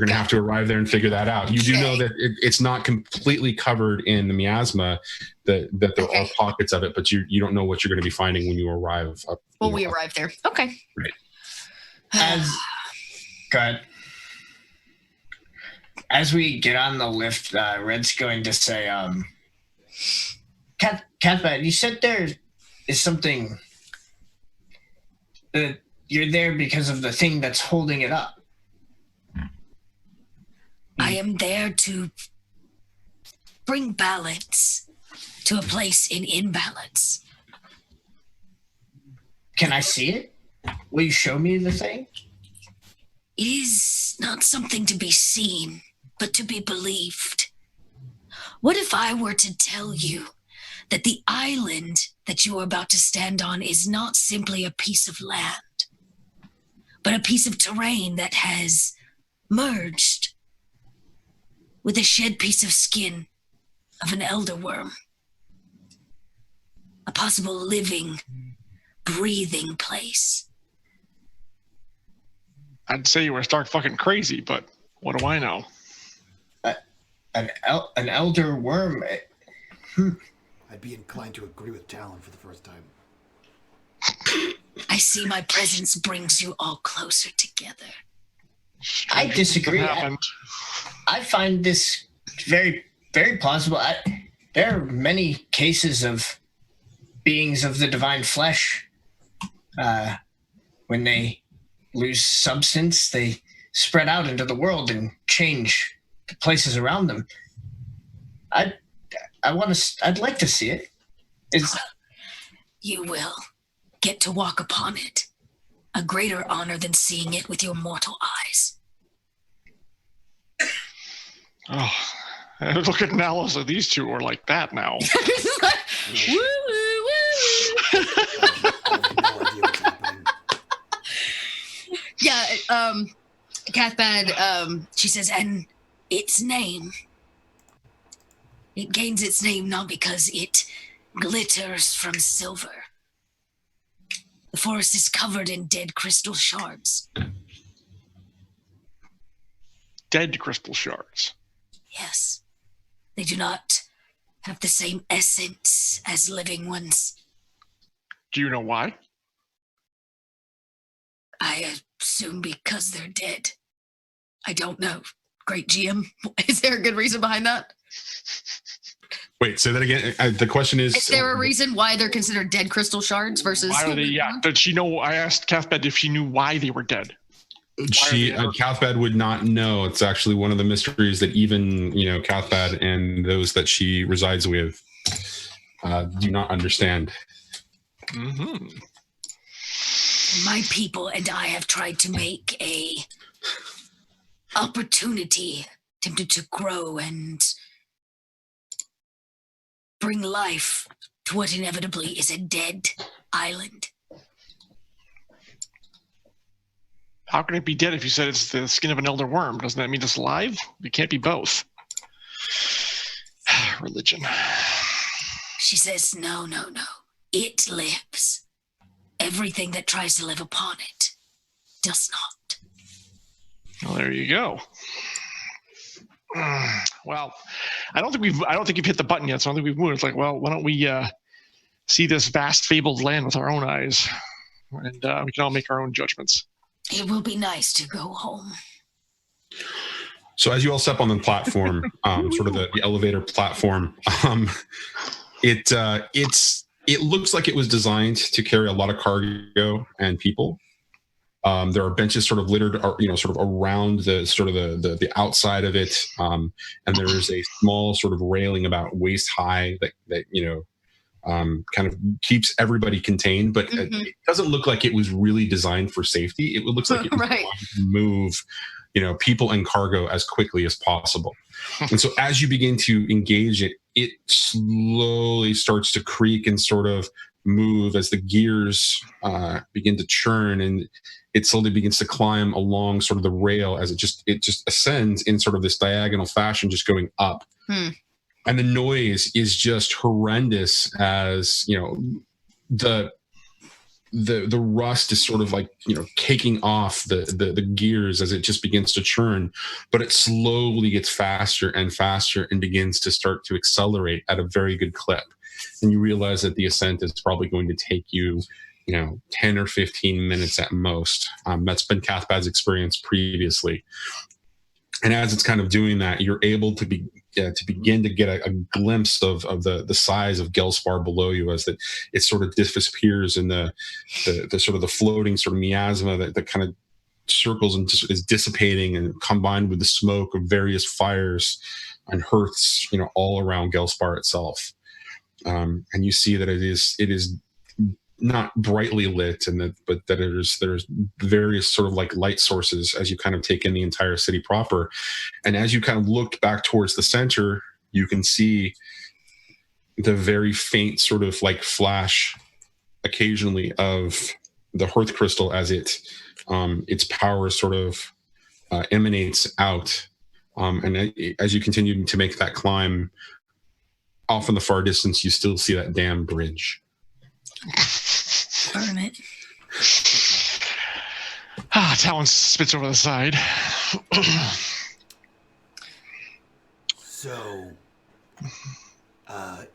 gonna have to arrive there and figure that out. You do know that it's not completely covered in the miasma, that there are pockets of it, but you don't know what you're going to be finding when you arrive. We arrive there. Okay. Right. As we get on the lift, Red's going to say, Catbat, you said there is something that you're there because of the thing that's holding it up. I am there to bring balance to a place in imbalance. Can I see it? Will you show me the thing? It is not something to be seen, but to be believed. What if I were to tell you that the island that you are about to stand on is not simply a piece of land, but a piece of terrain that has merged with a shed piece of skin of an elder worm? A possible living, breathing place. I'd say you were stark fucking crazy, but what do I know? An elder worm? I'd be inclined to agree with Talon for the first time. I see my presence brings you all closer together. I disagree. I find this very, very plausible. There are many cases of beings of the divine flesh. When they lose substance, they spread out into the world and change the places around them. I'd like to see it. you will get to walk upon it. A greater honor than seeing it with your mortal eyes. Oh, and look at Nala. These two are like that now. Woo, woo, woo. I have no idea what's happening. Yeah, Cathbad, She says, and its name. It gains its name not because it glitters from silver. The forest is covered in dead crystal shards. Dead crystal shards. Yes. They do not have the same essence as living ones. Do you know why? I assume because they're dead. I don't know. Great GM. Is there a good reason behind that? Wait, say that again. The question Is there a reason why they're considered dead crystal shards versus? Why are they? Yeah. Did she know? I asked Cathbad if she knew why they were dead. Cathbad would not know. It's actually one of the mysteries that even Cathbad and those that she resides with do not understand. Mm-hmm. My people and I have tried to make a opportunity, attempted to grow and bring life to what inevitably is a dead island. How can it be dead if you said it's the skin of an elder worm? Doesn't that mean it's alive? It can't be both. Religion. She says, no. It lives. Everything that tries to live upon it does not. Well, there you go. Well, I don't think you've hit the button yet, so I don't think we've moved. It's like, well, why don't we see this vast fabled land with our own eyes, and we can all make our own judgments. It will be nice to go home. So as you all step on the platform, sort of the elevator platform, it looks like it was designed to carry a lot of cargo and people. There are benches sort of littered, sort of around the outside of it, and there is a small sort of railing about waist high that kind of keeps everybody contained. But it doesn't look like it was really designed for safety. It looks like it was designed to move, people and cargo as quickly as possible. And so as you begin to engage it, it slowly starts to creak and sort of move as the gears begin to churn, and it slowly begins to climb along sort of the rail as it just ascends in sort of this diagonal fashion, just going up. And the noise is just horrendous as, the rust is sort of like, caking off the gears as it just begins to churn, but it slowly gets faster and faster and begins to start to accelerate at a very good clip. And you realize that the ascent is probably going to take you, 10 or 15 minutes at most. That's been Cathbad's experience previously. And as it's kind of doing that, you're able to begin to get a glimpse of the size of Gelspar below you as it sort of disappears in the sort of the floating sort of miasma that kind of circles and just is dissipating, and combined with the smoke of various fires and hearths, all around Gelspar itself. And you see that it is not brightly lit, but that there's various sort of like light sources as you kind of take in the entire city proper. And as you kind of look back towards the center, you can see the very faint sort of like flash occasionally of the hearth crystal as its power sort of emanates out. And as you continue to make that climb, off in the far distance, you still see that damn bridge. Burn it. Talon spits over the side. So,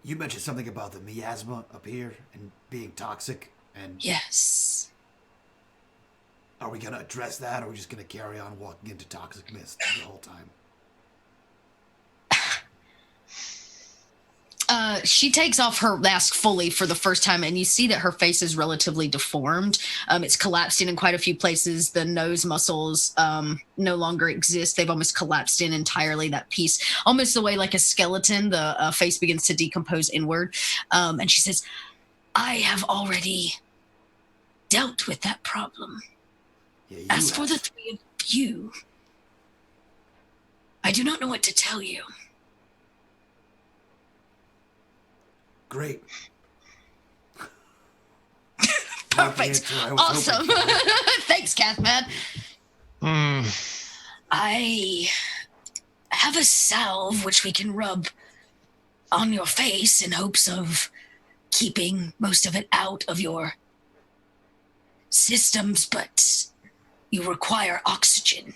you mentioned something about the miasma up here and being toxic, and Yes. are we going to address that, or are we just going to carry on walking into toxic mist the whole time? She takes off her mask fully for the first time, and you see that her face is relatively deformed. It's collapsed in quite a few places. The nose muscles no longer exist. They've almost collapsed in entirely, that piece. Almost the way like a skeleton, the face begins to decompose inward. And she says, I have already dealt with that problem. Yeah, As for the three of you, I do not know what to tell you. Great. Perfect. Awesome. Thanks, Cathman. I have a salve which we can rub on your face in hopes of keeping most of it out of your systems, but you require oxygen.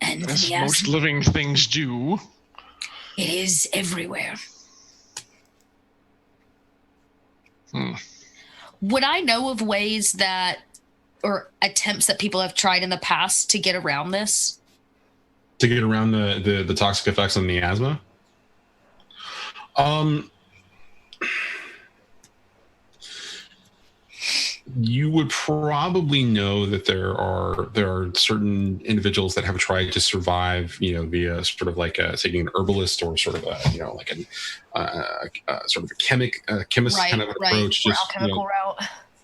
And As yes, most living things do. it is everywhere. Would I know of ways that, or attempts that people have tried in the past to get around this? To get around the toxic effects on the asthma? You would probably know that there are certain individuals that have tried to survive, via sort of like taking an herbalist or sort of like a sort of a chemist kind of an approach, just alchemical route.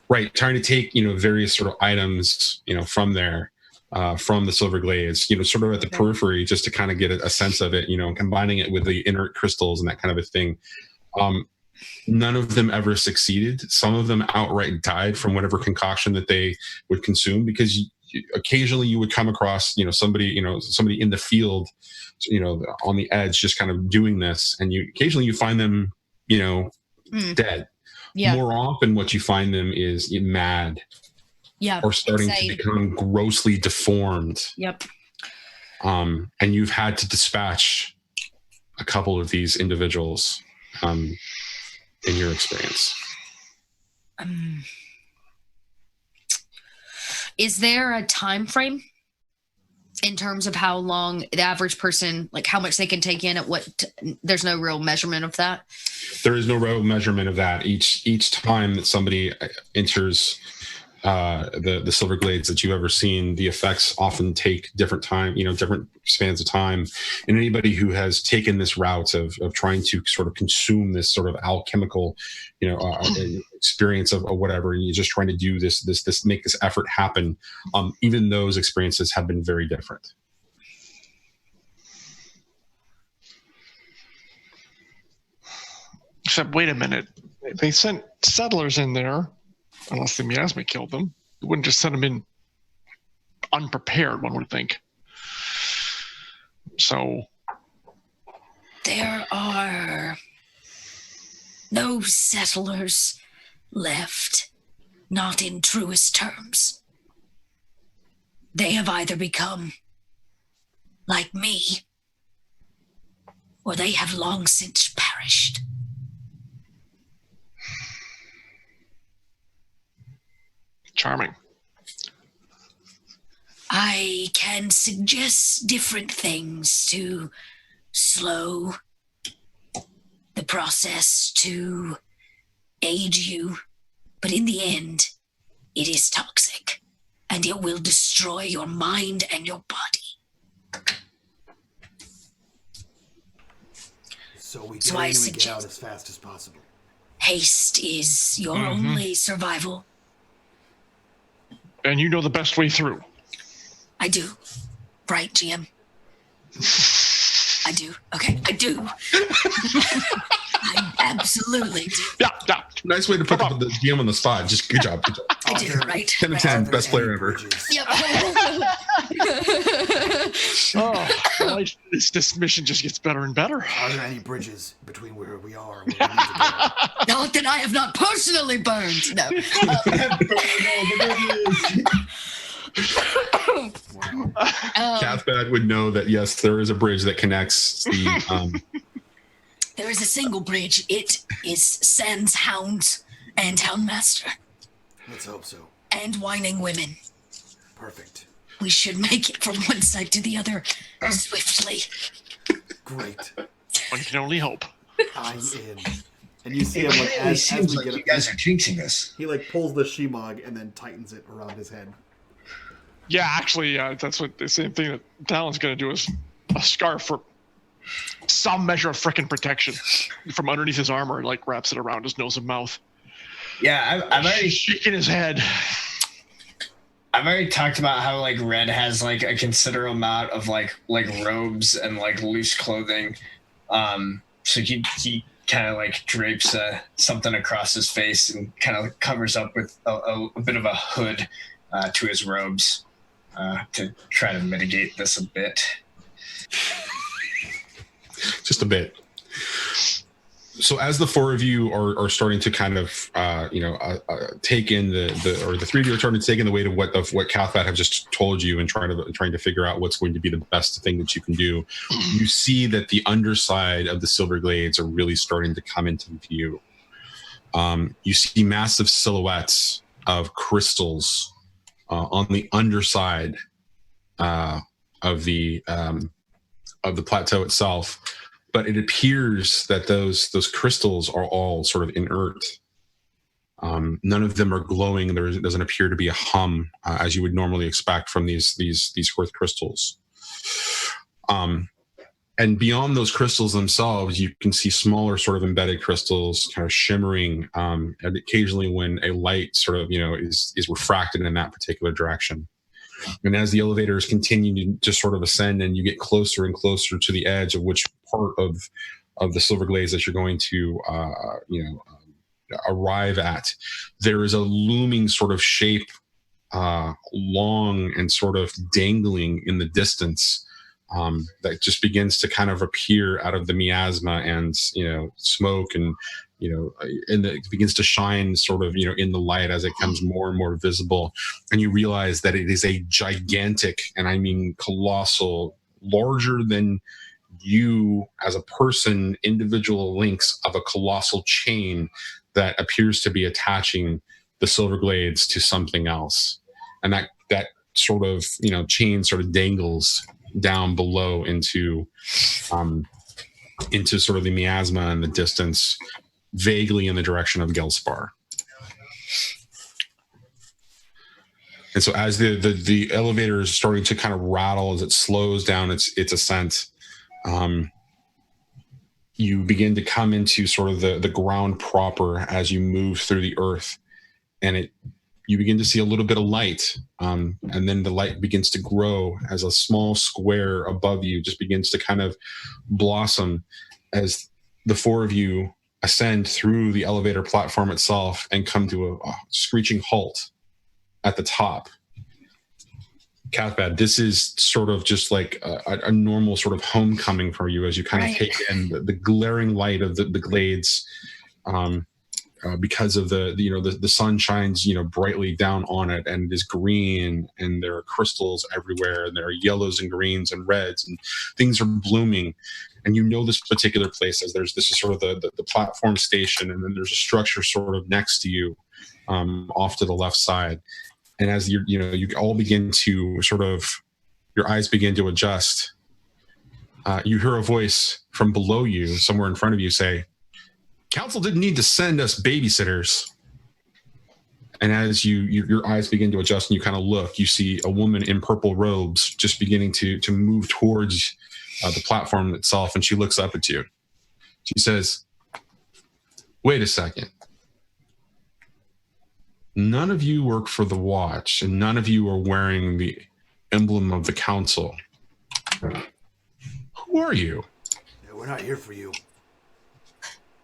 Right, trying to take various sort of items from there. From the silver glades, sort of at the periphery, just to kind of get a sense of it, combining it with the inert crystals and that kind of a thing. None of them ever succeeded. Some of them outright died from whatever concoction that they would consume, because occasionally you would come across, somebody in the field, on the edge, just kind of doing this, and occasionally you find them, dead. Yeah. More often, what you find them is mad. Yeah, or starting to become grossly deformed. Yep. And you've had to dispatch a couple of these individuals in your experience. Is there a time frame in terms of how long the average person, like how much they can take in at what? There's no real measurement of that? There is no real measurement of that. Each time that somebody enters the silver glades that you've ever seen, the effects often take different time, different spans of time. And anybody who has taken this route of trying to sort of consume this sort of alchemical, experience of whatever, and you're just trying to do this make this effort happen, even those experiences have been very different. Except, wait a minute. They sent settlers in there. Unless the miasma killed them. You wouldn't just send them in unprepared, one would think. So. There are no settlers left, not in truest terms. They have either become like me, or they have long since perished. Charming. I can suggest different things to slow the process, to aid you, but in the end, it is toxic, and it will destroy your mind and your body. So we get out as fast as possible. Haste is your only survival. And you know the best way through. I do. Right, GM? I do. Okay, I do. I absolutely do. Yeah. Nice way to put the GM on the spot. Just good job. I do, right? 10 to 10, best player ever. Yep. This mission just gets better and better. Are there any bridges between where we are and where we need to go? Not that I have not personally burned. No. Cathbad would know that, yes, there is a bridge that connects the... There is a single bridge. It is Sans Hounds and Houndmaster. Let's hope so. And whining women. Perfect. We should make it from one side to the other swiftly. Great. One can only hope. I'm in. And you see him like It seems like you guys are jinxing this. He like pulls the shemagh and then tightens it around his head. Yeah, actually, that's what the same thing that Talon's going to do is a scarf for some measure of frickin' protection from underneath his armor, like wraps it around his nose and mouth. Yeah, I've already shaking his head. I've already talked about how like Red has like a considerable amount of like robes and like loose clothing. So he kind of like drapes something across his face and kind of covers up with a bit of a hood to his robes to try to mitigate this a bit. Just a bit. So as the four of you are starting to kind of take in the three of you are starting to take in the weight of what Cathbat have just told you and trying to figure out what's going to be the best thing that you can do, you see that the underside of the Silver Glades are really starting to come into view. You see massive silhouettes of crystals on the underside of the plateau itself. But it appears that those crystals are all sort of inert. None of them are glowing. There doesn't appear to be a hum as you would normally expect from these hearth crystals. And beyond those crystals themselves, you can see smaller sort of embedded crystals kind of shimmering, and occasionally when a light sort of is refracted in that particular direction. And as the elevators continue to sort of ascend and you get closer and closer to the edge of which part of the Silver Glades that you're going to arrive at, there is a looming sort of shape, long and sort of dangling in the distance, that just begins to kind of appear out of the miasma and smoke and and it begins to shine sort of, in the light as it comes more and more visible. And you realize that it is a gigantic, and I mean colossal, larger than you as a person, individual links of a colossal chain that appears to be attaching the Silver Glades to something else. And that sort of, chain sort of dangles down below into sort of the miasma in the distance, vaguely in the direction of Gelspar. And so as the elevator is starting to kind of rattle as it slows down its ascent, you begin to come into sort of the ground proper as you move through the earth, and you begin to see a little bit of light, and then the light begins to grow as a small square above you just begins to kind of blossom as the four of you ascend through the elevator platform itself and come to a screeching halt at the top. Cathbad, this is sort of just like a normal sort of homecoming for you as you kind of take in the glaring light of the glades, because of the sun shines brightly down on it, and it is green, and there are crystals everywhere, and there are yellows and greens and reds, and things are blooming. And this particular place as this is sort of the platform station, and then there's a structure sort of next to you, off to the left side. And as you all begin to sort of, your eyes begin to adjust, you hear a voice from below you, somewhere in front of you, say, "Council didn't need to send us babysitters." And as your eyes begin to adjust and you kind of look, you see a woman in purple robes just beginning to move towards the platform itself, and she looks up at you. She says, "Wait a second. None of you work for the Watch, and none of you are wearing the emblem of the Council. Who are you?" Yeah, we're not here for you.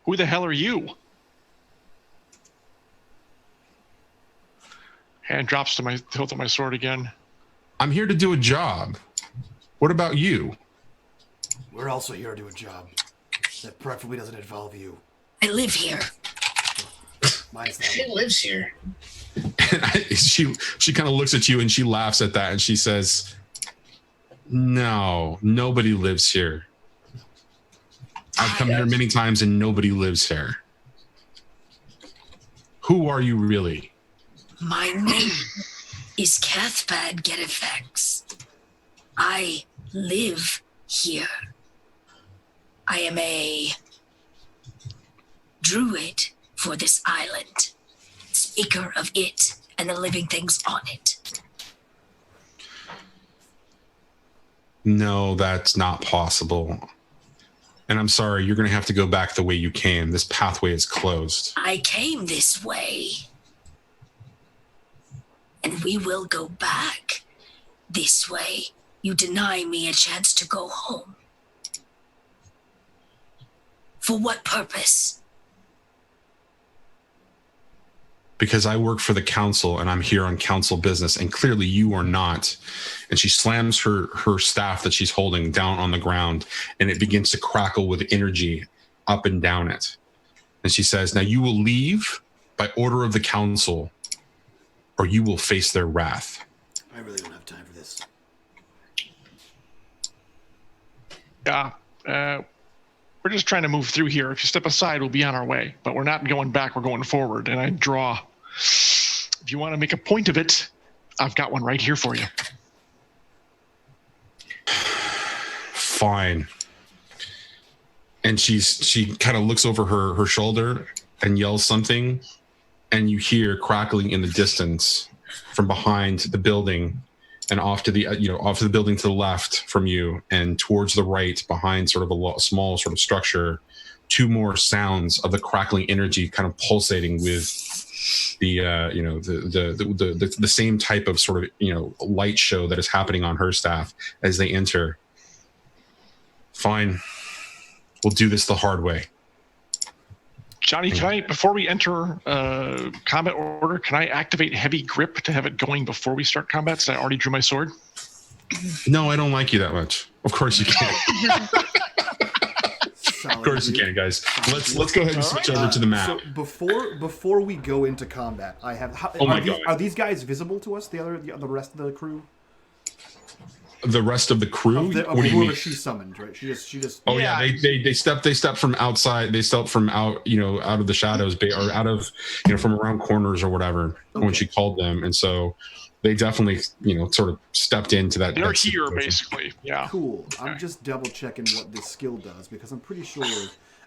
Who the hell are you? Hand drops to my hilt of my sword again. "I'm here to do a job. What about you?" We're also here to do a job that preferably doesn't involve you. I live here. Mine's that She one. lives here. And she kind of looks at you and she laughs at that and she says, "No, nobody lives here. I've come here many times and nobody lives here. Who are you really?" My name is Cathbad Getafex. I live here. I am a druid for this island, speaker of it and the living things on it. "No, that's not possible. And I'm sorry, you're going to have to go back the way you came. This pathway is closed. I came this way. And we will go back this way. You deny me a chance to go home. For what purpose? Because I work for the council and I'm here on council business, and clearly you are not. And she slams her staff that she's holding down on the ground, and it begins to crackle with energy up and down it. And she says, now you will leave by order of the council, or you will face their wrath. I really don't have time for this. Yeah. We're just trying to move through here. If you step aside, we'll be on our way. But we're not going back. We're going forward. And I draw. If you want to make a point of it, I've got one right here for you. Fine. And she kind of looks over her shoulder and yells something, and you hear crackling in the distance from behind the building, and off to the off to the building to the left from you, and towards the right behind sort of a small sort of structure, two more sounds of the crackling energy kind of pulsating with the the same type of sort of light show that is happening on her staff as they enter. Fine, we'll do this the hard way. Johnny, can I, before we enter combat order, can I activate heavy grip to have it going before we start combat, since I already drew my sword? No, I don't like you that much. Of course you can. Of course you can, guys. Let's go ahead and switch over to the map. So before we go into combat, I have. Are these guys visible to us? The rest of the crew. The rest of the crew. What do you mean? She summoned, right? She just. Oh yeah, they stepped from outside. They stepped from out of the shadows, or out of from around corners or whatever when she called them, and so they definitely sort of stepped into that. They're here basically. Yeah. Cool. Okay. I'm just double checking what this skill does because I'm pretty sure.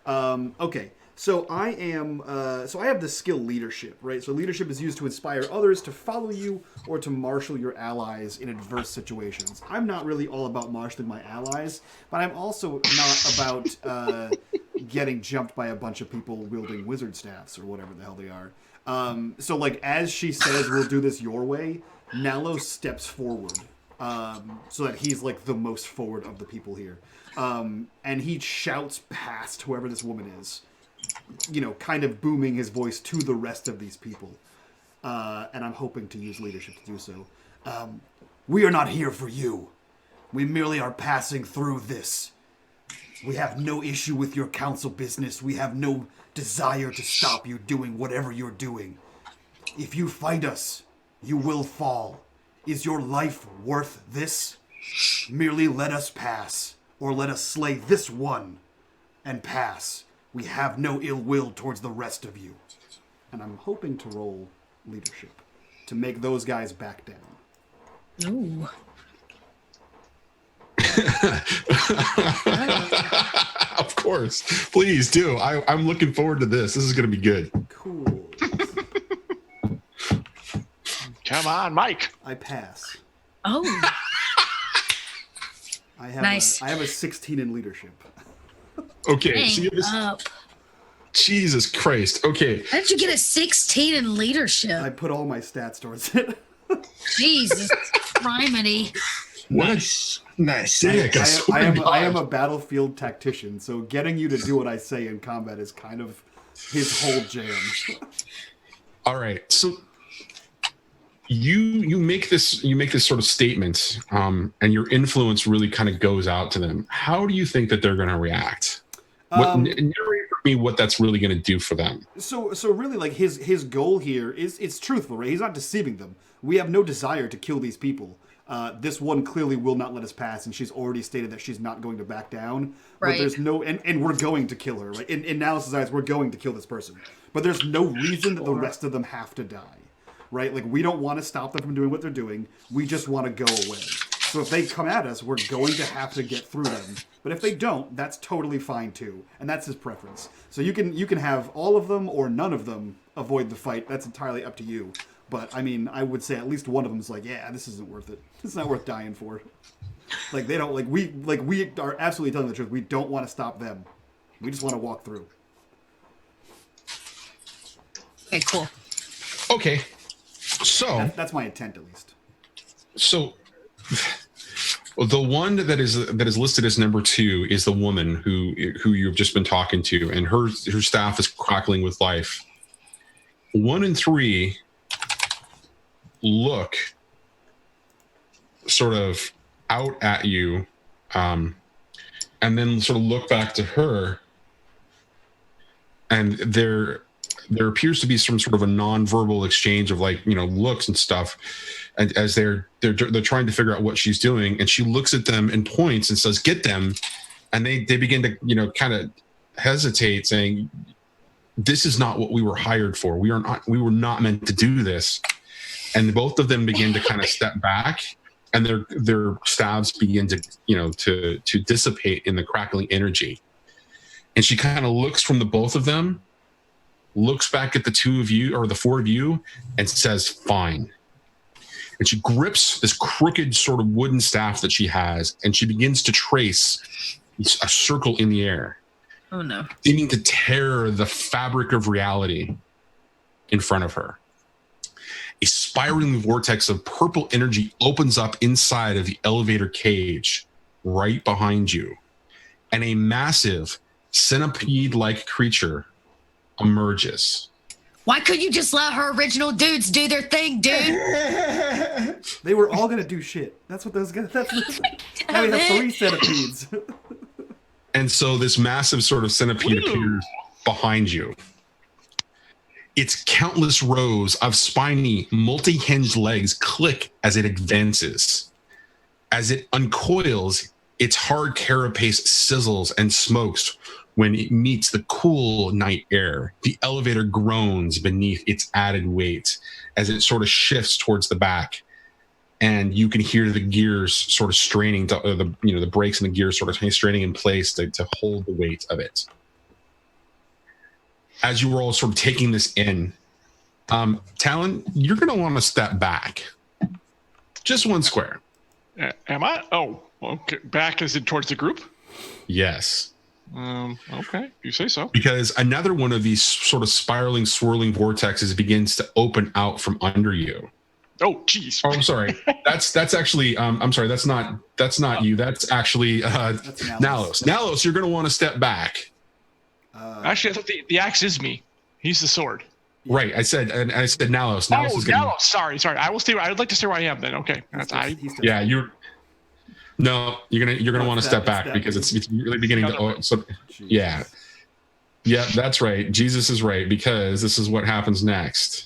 Okay. So I am. So I have the skill leadership, right? So leadership is used to inspire others to follow you or to marshal your allies in adverse situations. I'm not really all about marshaling my allies, but I'm also not about getting jumped by a bunch of people wielding wizard staffs or whatever the hell they are. So like as she says, "We'll do this your way," Nalos steps forward, so that he's like the most forward of the people here, and he shouts past whoever this woman is. Kind of booming his voice to the rest of these people. And I'm hoping to use leadership to do so. We are not here for you. We merely are passing through this. We have no issue with your council business. We have no desire to stop you doing whatever you're doing. If you fight us, you will fall. Is your life worth this? Merely let us pass, or let us slay this one and pass. We have no ill will towards the rest of you. And I'm hoping to roll leadership to make those guys back down. Ooh. Of course. Please do. I'm looking forward to this. This is going to be good. Cool. Come on, Mike. I pass. Oh. I have Nice. I have a 16 in leadership. Okay. So you have Dang this, up. Jesus Christ. Okay. How did you get a 16 in leadership? I put all my stats towards it. Jesus, criminy. Nice. Sick. I am a battlefield tactician, so getting you to do what I say in combat is kind of his whole jam. All right. So you make this sort of statement, and your influence really kind of goes out to them. How do you think that they're going to react? Narrate for me what that's really going to do for them. So really, like his goal here is it's truthful, right? He's not deceiving them. We have no desire to kill these people. This one clearly will not let us pass, and she's already stated that she's not going to back down. Right. But there's no, and we're going to kill her. Right? In Nalos' eyes, we're going to kill this person. But there's no reason that the rest of them have to die. Right? Like, we don't want to stop them from doing what they're doing. We just want to go away. So if they come at us, we're going to have to get through them. But if they don't, that's totally fine too. And that's his preference. So you can have all of them or none of them avoid the fight. That's entirely up to you. But, I mean, I would say at least one of them is like, yeah, this isn't worth it. It's not worth dying for. Like they don't we are absolutely telling the truth. We don't want to stop them. We just want to walk through. Okay, cool. Okay. So That's my intent, at least. So the one that is listed as number 2 is the woman who you've just been talking to, and her staff is crackling with life. 1 and 3 look sort of out at you, and then sort of look back to her, and there appears to be some sort of a non-verbal exchange of looks and stuff, and as they're trying to figure out what she's doing, and she looks at them and points and says, "Get them," and they begin to kind of hesitate, saying, "This is not what we were hired for. We were not meant to do this." And both of them begin to kind of step back, and their staves begin to dissipate in the crackling energy. And she kind of looks from the both of them, looks back at the 2 of you or the 4 of you, and says, "Fine." And she grips this crooked sort of wooden staff that she has, and she begins to trace a circle in the air. Oh no. Seeming to tear the fabric of reality in front of her. A spiraling vortex of purple energy opens up inside of the elevator cage right behind you, and a massive centipede-like creature emerges. Why couldn't you just let her original dudes do their thing, dude? They were all gonna do shit. That's what those guys. Now we have 3 centipedes. And so this massive sort of centipede appears behind you. Its countless rows of spiny, multi-hinged legs click as it advances. As it uncoils, its hard carapace sizzles and smokes when it meets the cool night air. The elevator groans beneath its added weight as it sort of shifts towards the back. And you can hear the gears sort of straining, the brakes and the gears sort of straining in place to hold the weight of it. As you were all sort of taking this in, Talon, you're going to want to step back. Just 1 square. Am I? Oh, okay. Back as in towards the group? Yes. Okay, you say so. Because another one of these sort of spiraling, swirling vortexes begins to open out from under you. Oh, jeez. Oh, I'm sorry. That's actually. I'm sorry. That's not you. That's actually That's Nalos. Nalos, you're going to want to step back. Actually, I thought the axe is me. He's the sword. Right. I said Nalos. Nalos is gonna, Nalos. Sorry. I will stay. I would like to stay where I am then. Okay. Yeah, you're gonna want to step back because it's really beginning to. Yeah, that's right. Jesus is right, because this is what happens next.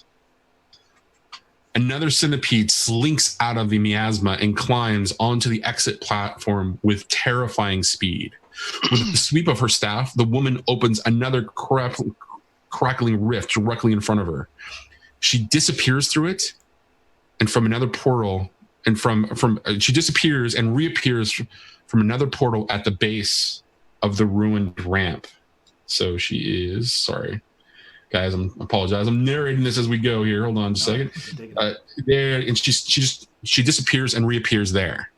Another centipede slinks out of the miasma and climbs onto the exit platform with terrifying speed. With the sweep of her staff, the woman opens another crackling rift directly in front of her. She disappears through it, and from another portal, and she disappears and reappears from another portal at the base of the ruined ramp. So she is sorry. Guys, I apologize. I'm narrating this as we go here. Hold on just a second. There, and she disappears and reappears there.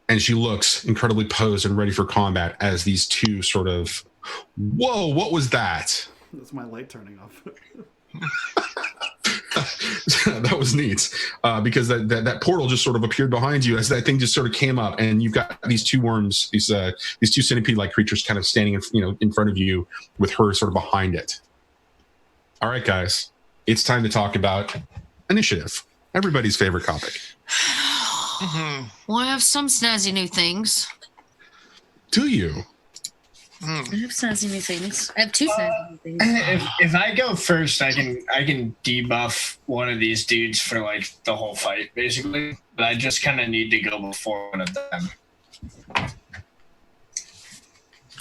And she looks incredibly posed and ready for combat as these 2 sort of, whoa, what was that? That's my light turning off. That was neat, because that portal just sort of appeared behind you as that thing just sort of came up, and you've got these 2 worms, these 2 centipede-like creatures kind of standing in front of you with her sort of behind it. All right, guys, it's time to talk about initiative, everybody's favorite topic. Well, I have some snazzy new things. Do you? I have snazzy new things. I have 2 snazzy new things. If I go first, I can debuff one of these dudes for like the whole fight, basically. But I just kind of need to go before one of them.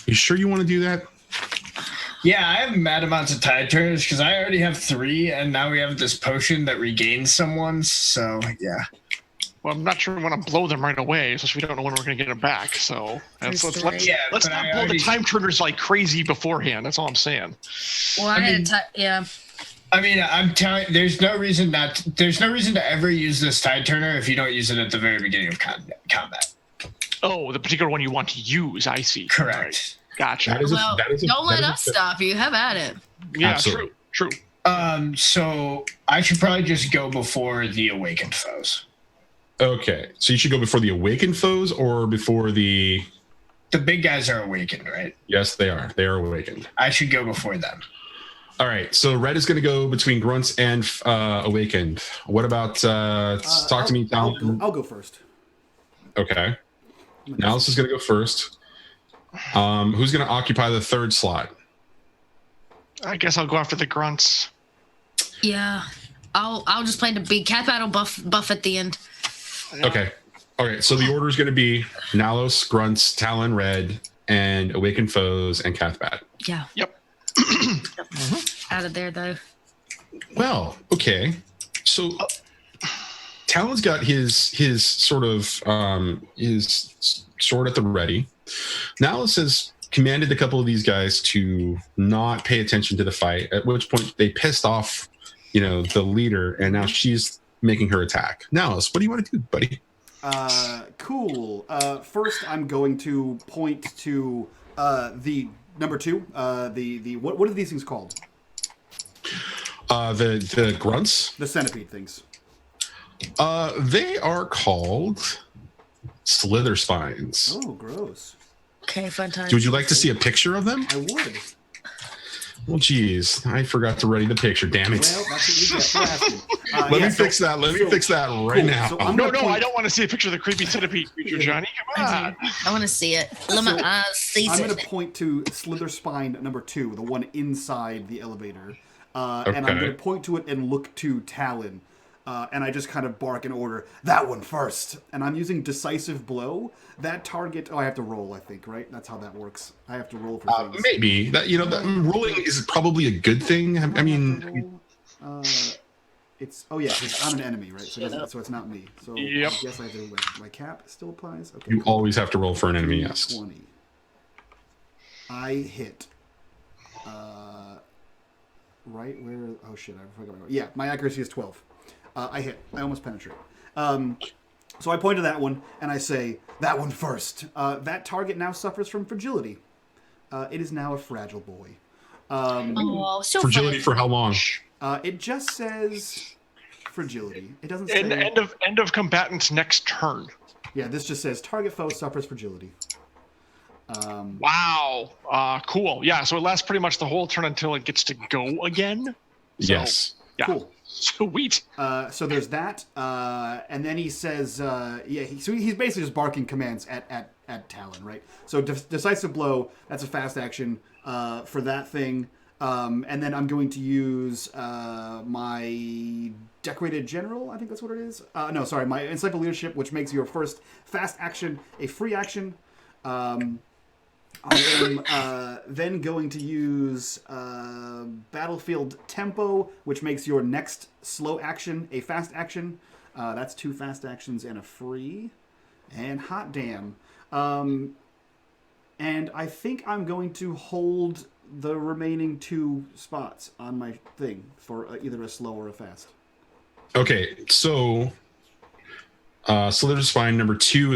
You sure you want to do that? Yeah, I have mad amounts of tide turners because I already have 3, and now we have this potion that regains someone's. So yeah. Well, I'm not sure we want to blow them right away, especially we don't know when we're going to get them back. So let's not blow the time turners like crazy beforehand. That's all I'm saying. Well, yeah. I mean, I'm telling. There's no reason to ever use this tide turner if you don't use it at the very beginning of combat. Oh, the particular one you want to use. I see. Correct. Right. Gotcha. Don't let us stop you. Have at it. Yeah, Absolutely. true. So I should probably just go before the awakened foes. Okay, so you should go before the awakened foes or before the... The big guys are awakened, right? Yes, they are. They are awakened. I should go before them. All right, so red is going to go between grunts and awakened. What about talk to me, Talon? I'll go first. Okay. Alice is going to go first. Who's going to occupy the third slot? I guess I'll go after the grunts. Yeah, I'll just plan to be cat battle buff at the end. Okay. All right. So the order is going to be Nalos, grunts, Talon, red, and awakened foes and Cathbat. Yeah. Yep. Out of there though. Well, okay. So Talon's got his sort of his sword at the ready. Nalos has commanded a couple of these guys to not pay attention to the fight, at which point they pissed off, the leader, and now she's making her attack. Nalos, what do you want to do, buddy? Cool. First, I'm going to point to the number 2. The what are these things called? The grunts. The centipede things. They are called slither spines. Oh, gross. Okay, fun time. Would you like to see a picture of them? I would. Well, geez, I forgot to ready the picture. Damn it. Well, that's what you get for asking. Let me fix that. Let me fix that right now. So No, I don't want to see a picture of the creepy centipede creature, Johnny. Come on. I want to see it. Let my eyes see I'm it. going to point to slither spine number 2, the one inside the elevator. And I'm going to point to it and look to Talon. And I just kind of bark in order, that one first. And I'm using decisive blow. That target, I have to roll, I think, right? That's how that works. I have to roll for things. Maybe. That rolling is probably a good thing. I mean... It's I'm an enemy, right? So it's not me. So Yep. I guess I have to, my cap still applies? Okay. You always have to roll for an enemy, yes. 20. I hit. Right where... Oh, shit. I forgot. Yeah, my accuracy is 12. I hit. I almost penetrate. So I point to that one, and I say, that one first. That target now suffers from fragility. It is now a fragile boy. So Fragility for how long? It just says fragility. It doesn't say... End of combatant's next turn. Yeah, this just says target foe suffers fragility. Wow. Cool. Yeah, so it lasts pretty much the whole turn until it gets to go again. So, Yes. Yeah. Cool. Sweet. So there's that, and then he says, so he's basically just barking commands at Talon, right? So decisive blow, that's a fast action for that thing, and then I'm going to use my decorated general, I think that's what it is. My insightful leadership, which makes your first fast action a free action. I am then going to use Battlefield Tempo, which makes your next slow action a fast action. That's 2 fast actions and a free. And Hot Damn. And I think I'm going to hold the remaining 2 spots on my thing for either a slow or a fast. Okay, so Slither Spine number 2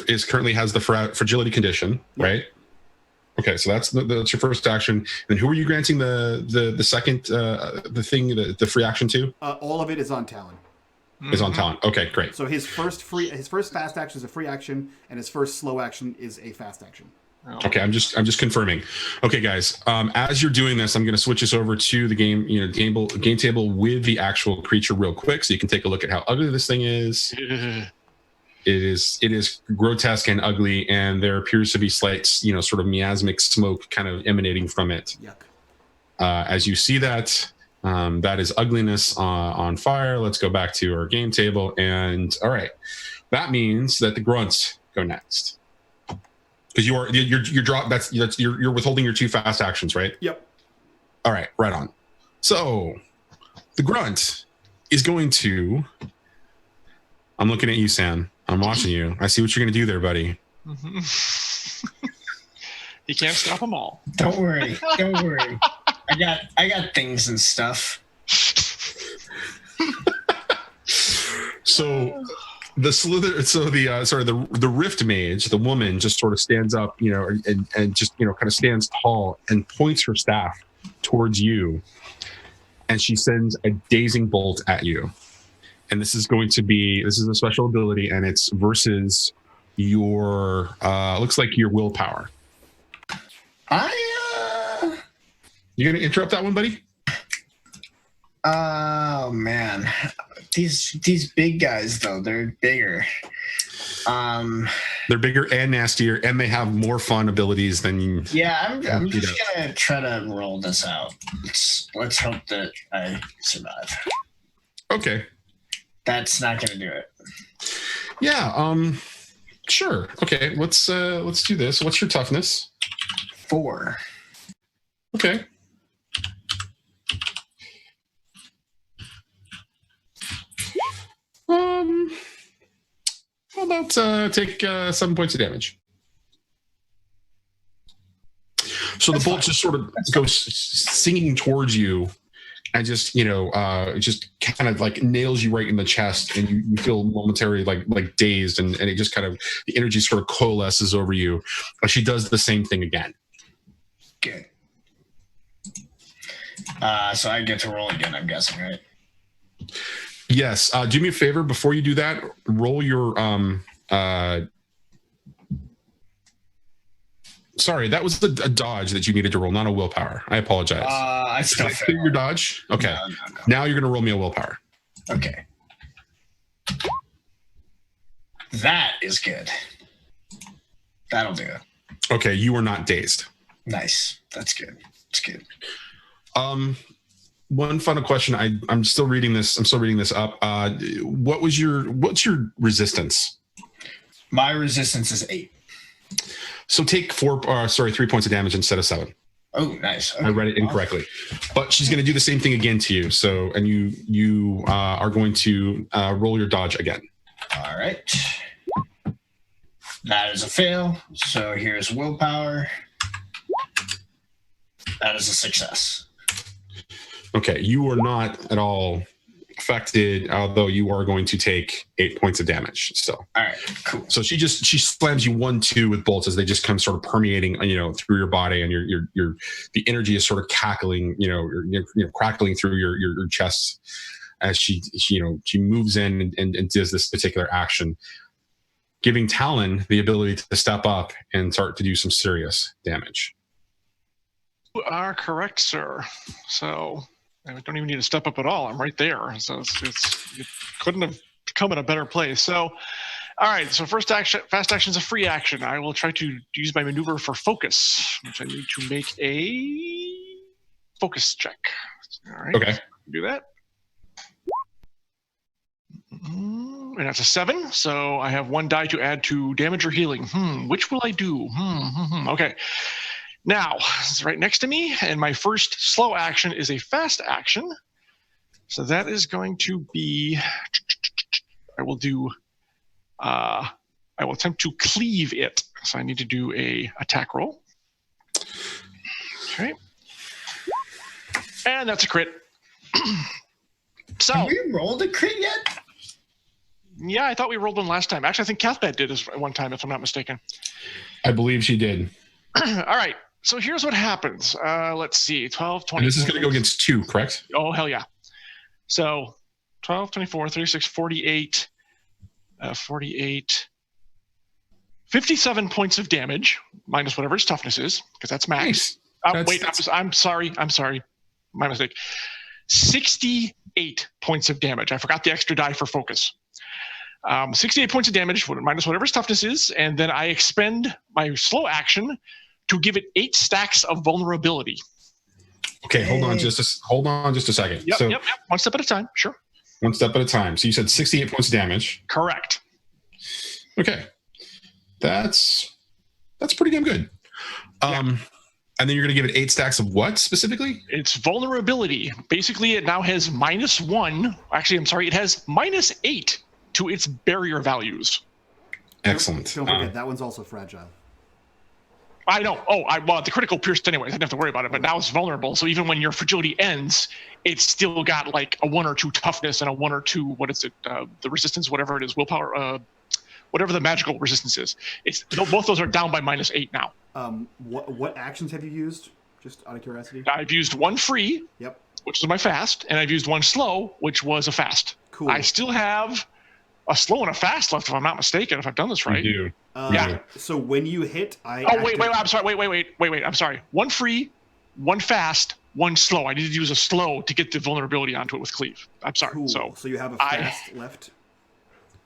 is currently has the fragility condition, right? Okay, so that's your first action. And who are you granting the second the thing the free action to? All of it is on Talon. Is on Talon. Okay, great. So his first fast action is a free action, and his first slow action is a fast action. Okay, I'm just confirming. Okay, guys, as you're doing this, I'm going to switch us over to the game table with the actual creature real quick, so you can take a look at how ugly this thing is. It is grotesque and ugly, and there appears to be slight, sort of miasmic smoke kind of emanating from it. Yuck. As you see that, that is ugliness on fire. Let's go back to our game table, and all right, that means that the grunts go next because you're withholding your 2 fast actions, right? Yep. All right, right on. So the grunt is going to. I'm looking at you, Sam. I'm watching you. I see what you're going to do there, buddy. You can't stop them all. Don't worry. I got things and stuff. So the slither, so the rift mage, the woman, just sort of stands up, and just kind of stands tall and points her staff towards you, and she sends a dazing bolt at you. And this is a special ability, and it's versus your looks like your willpower. You gonna interrupt that one, buddy? Oh man, these big guys though, they're bigger. They're bigger and nastier, and they have more fun abilities than you. Yeah, I'm just gonna try to roll this out. Let's hope that I survive. Okay. That's not gonna do it. Yeah. Sure. Okay. Let's do this. What's your toughness? 4. Okay. How about take 7 points of damage? So the bolt just sort of goes singing towards you, and just just kind of like nails you right in the chest, and you feel momentarily like dazed, and it just kind of, the energy sort of coalesces over you. She does the same thing again. Good. So I get to roll again, I'm guessing, right? Yes. Do me a favor before you do that. Roll your sorry, that was a dodge that you needed to roll, not a willpower. I apologize. I still failed your dodge. Okay. No. Now you're gonna roll me a willpower. Okay. That is good. That'll do it. Okay, you are not dazed. Nice. That's good. It's good. One final question. I'm still reading this. I'm still reading this up. What's your resistance? My resistance is 8. So take 3 points of damage instead of 7. Oh, nice. Okay. I read it incorrectly, but she's going to do the same thing again to you. So, and you are going to roll your dodge again. All right. That is a fail. So here's willpower. That is a success. Okay, you are not at all affected, although you are going to take 8 points of damage still. All right, cool. So she slams you 1-2 with bolts as they just come sort of permeating, through your body, and the energy is sort of cackling, crackling through your chest as she moves in and does this particular action, giving Talon the ability to step up and start to do some serious damage. You are correct, sir. So I don't even need to step up at all. I'm right there. So it couldn't have come in a better place. So, all right. So fast action is a free action. I will try to use my maneuver for focus, which I need to make a focus check. All right. Okay. Do that. And that's a 7. So I have 1 die to add to damage or healing. Which will I do? Okay. Now, it's right next to me, and my first slow action is a fast action. So that is going to be, I will attempt to cleave it. So I need to do a attack roll. Okay. And that's a crit. So have we rolled a crit yet? Yeah, I thought we rolled one last time. Actually, I think Cathbad did this one time, if I'm not mistaken. I believe she did. All right. So here's what happens. Let's see. 12, 20. And this is going to go against 2, correct? Oh, hell yeah. So 12, 24, 36, 48, 57 points of damage, minus whatever its toughness is, because that's max. Nice. I'm sorry. My mistake. 68 points of damage. I forgot the extra die for focus. 68 points of damage, minus whatever its toughness is, and then I expend my slow action to give it 8 stacks of vulnerability. Okay, hold on just a second. Yep. 1 step at a time, sure. 1 step at a time. So you said 68 points of damage. Correct. Okay. That's pretty damn good. And then you're going to give it 8 stacks of what specifically? It's vulnerability. Basically, it now has -1. Actually, I'm sorry, it has -8 to its barrier values. Excellent. Don't forget, that one's also fragile. I know. Oh, well, the critical pierced anyways. I didn't have to worry about it. But now it's vulnerable. So even when your fragility ends, it's still got like a 1 or 2 toughness and a 1 or 2. What is it? The resistance, whatever it is, willpower, whatever the magical resistance is. It's both those are down by -8 now. What actions have you used? Just out of curiosity. I've used 1 free. Yep. Which is my fast, and I've used 1 slow, which was a fast. Cool. I still have a slow and a fast left, if I'm not mistaken. If I've done this right. You do. Yeah. So when you hit, wait. I'm sorry. Wait. I'm sorry. 1 free, 1 fast, 1 slow. I needed to use a slow to get the vulnerability onto it with cleave. I'm sorry. Cool. So you have a fast left.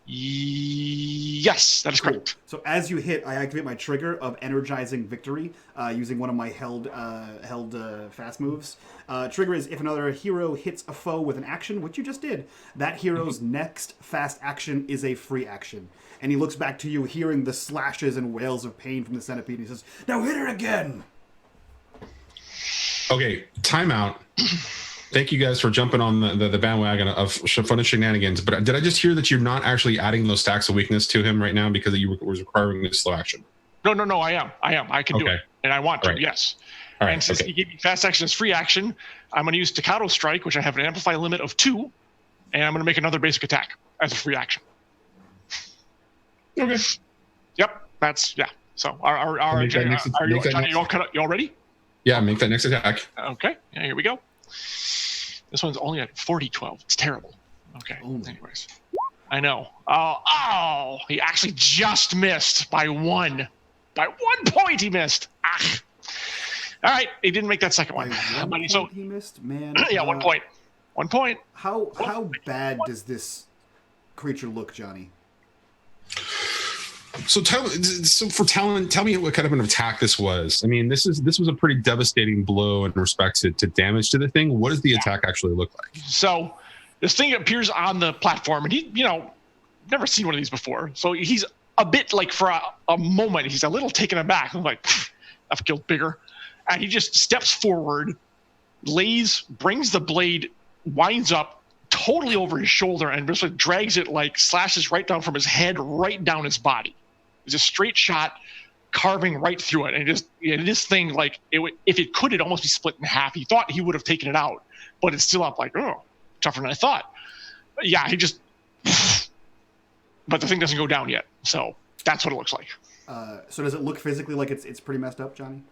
Yes, that is correct. So as you hit, I activate my trigger of Energizing Victory using one of my held fast moves. Trigger is if another hero hits a foe with an action, which you just did, that hero's next fast action is a free action. And he looks back to you, hearing the slashes and wails of pain from the centipede, and he says, "Now hit her again!" Okay, timeout. Thank you guys for jumping on the bandwagon of fun and shenanigans. But did I just hear that you're not actually adding those stacks of weakness to him right now because you was requiring this slow action? No, I am. I can do it. And I want to, yes. All right, and since he gave me fast action as free action, I'm going to use Staccato Strike, which I have an amplify limit of 2, and I'm going to make another basic attack as a free action. Okay. Yep, So you all ready? Yeah, make that next attack. Okay, yeah, here we go. This one's only at 40-12. It's terrible. Okay. Anyways, I know. Oh! He actually just missed by 1. By 1 point, he missed. Ah. All right, he didn't make that second one. He missed, man. Yeah, 1 point. 1 point. How bad does this creature look, Johnny? So for Talon, tell me what kind of an attack this was. I mean, this was a pretty devastating blow in respect to damage to the thing. What does the attack actually look like? So this thing appears on the platform, and he, never seen one of these before. So he's a bit like for a moment, he's a little taken aback. I'm like, I've killed bigger. And he just steps forward, brings the blade, winds up totally over his shoulder, and just like drags it, like slashes right down from his head, right down his body. It's a straight shot, carving right through it. And this thing, like, if it could, it'd almost be split in half. He thought he would have taken it out, but it's still up, like, tougher than I thought. But yeah, but the thing doesn't go down yet. So that's what it looks like. So does it look physically like it's pretty messed up, Johnny?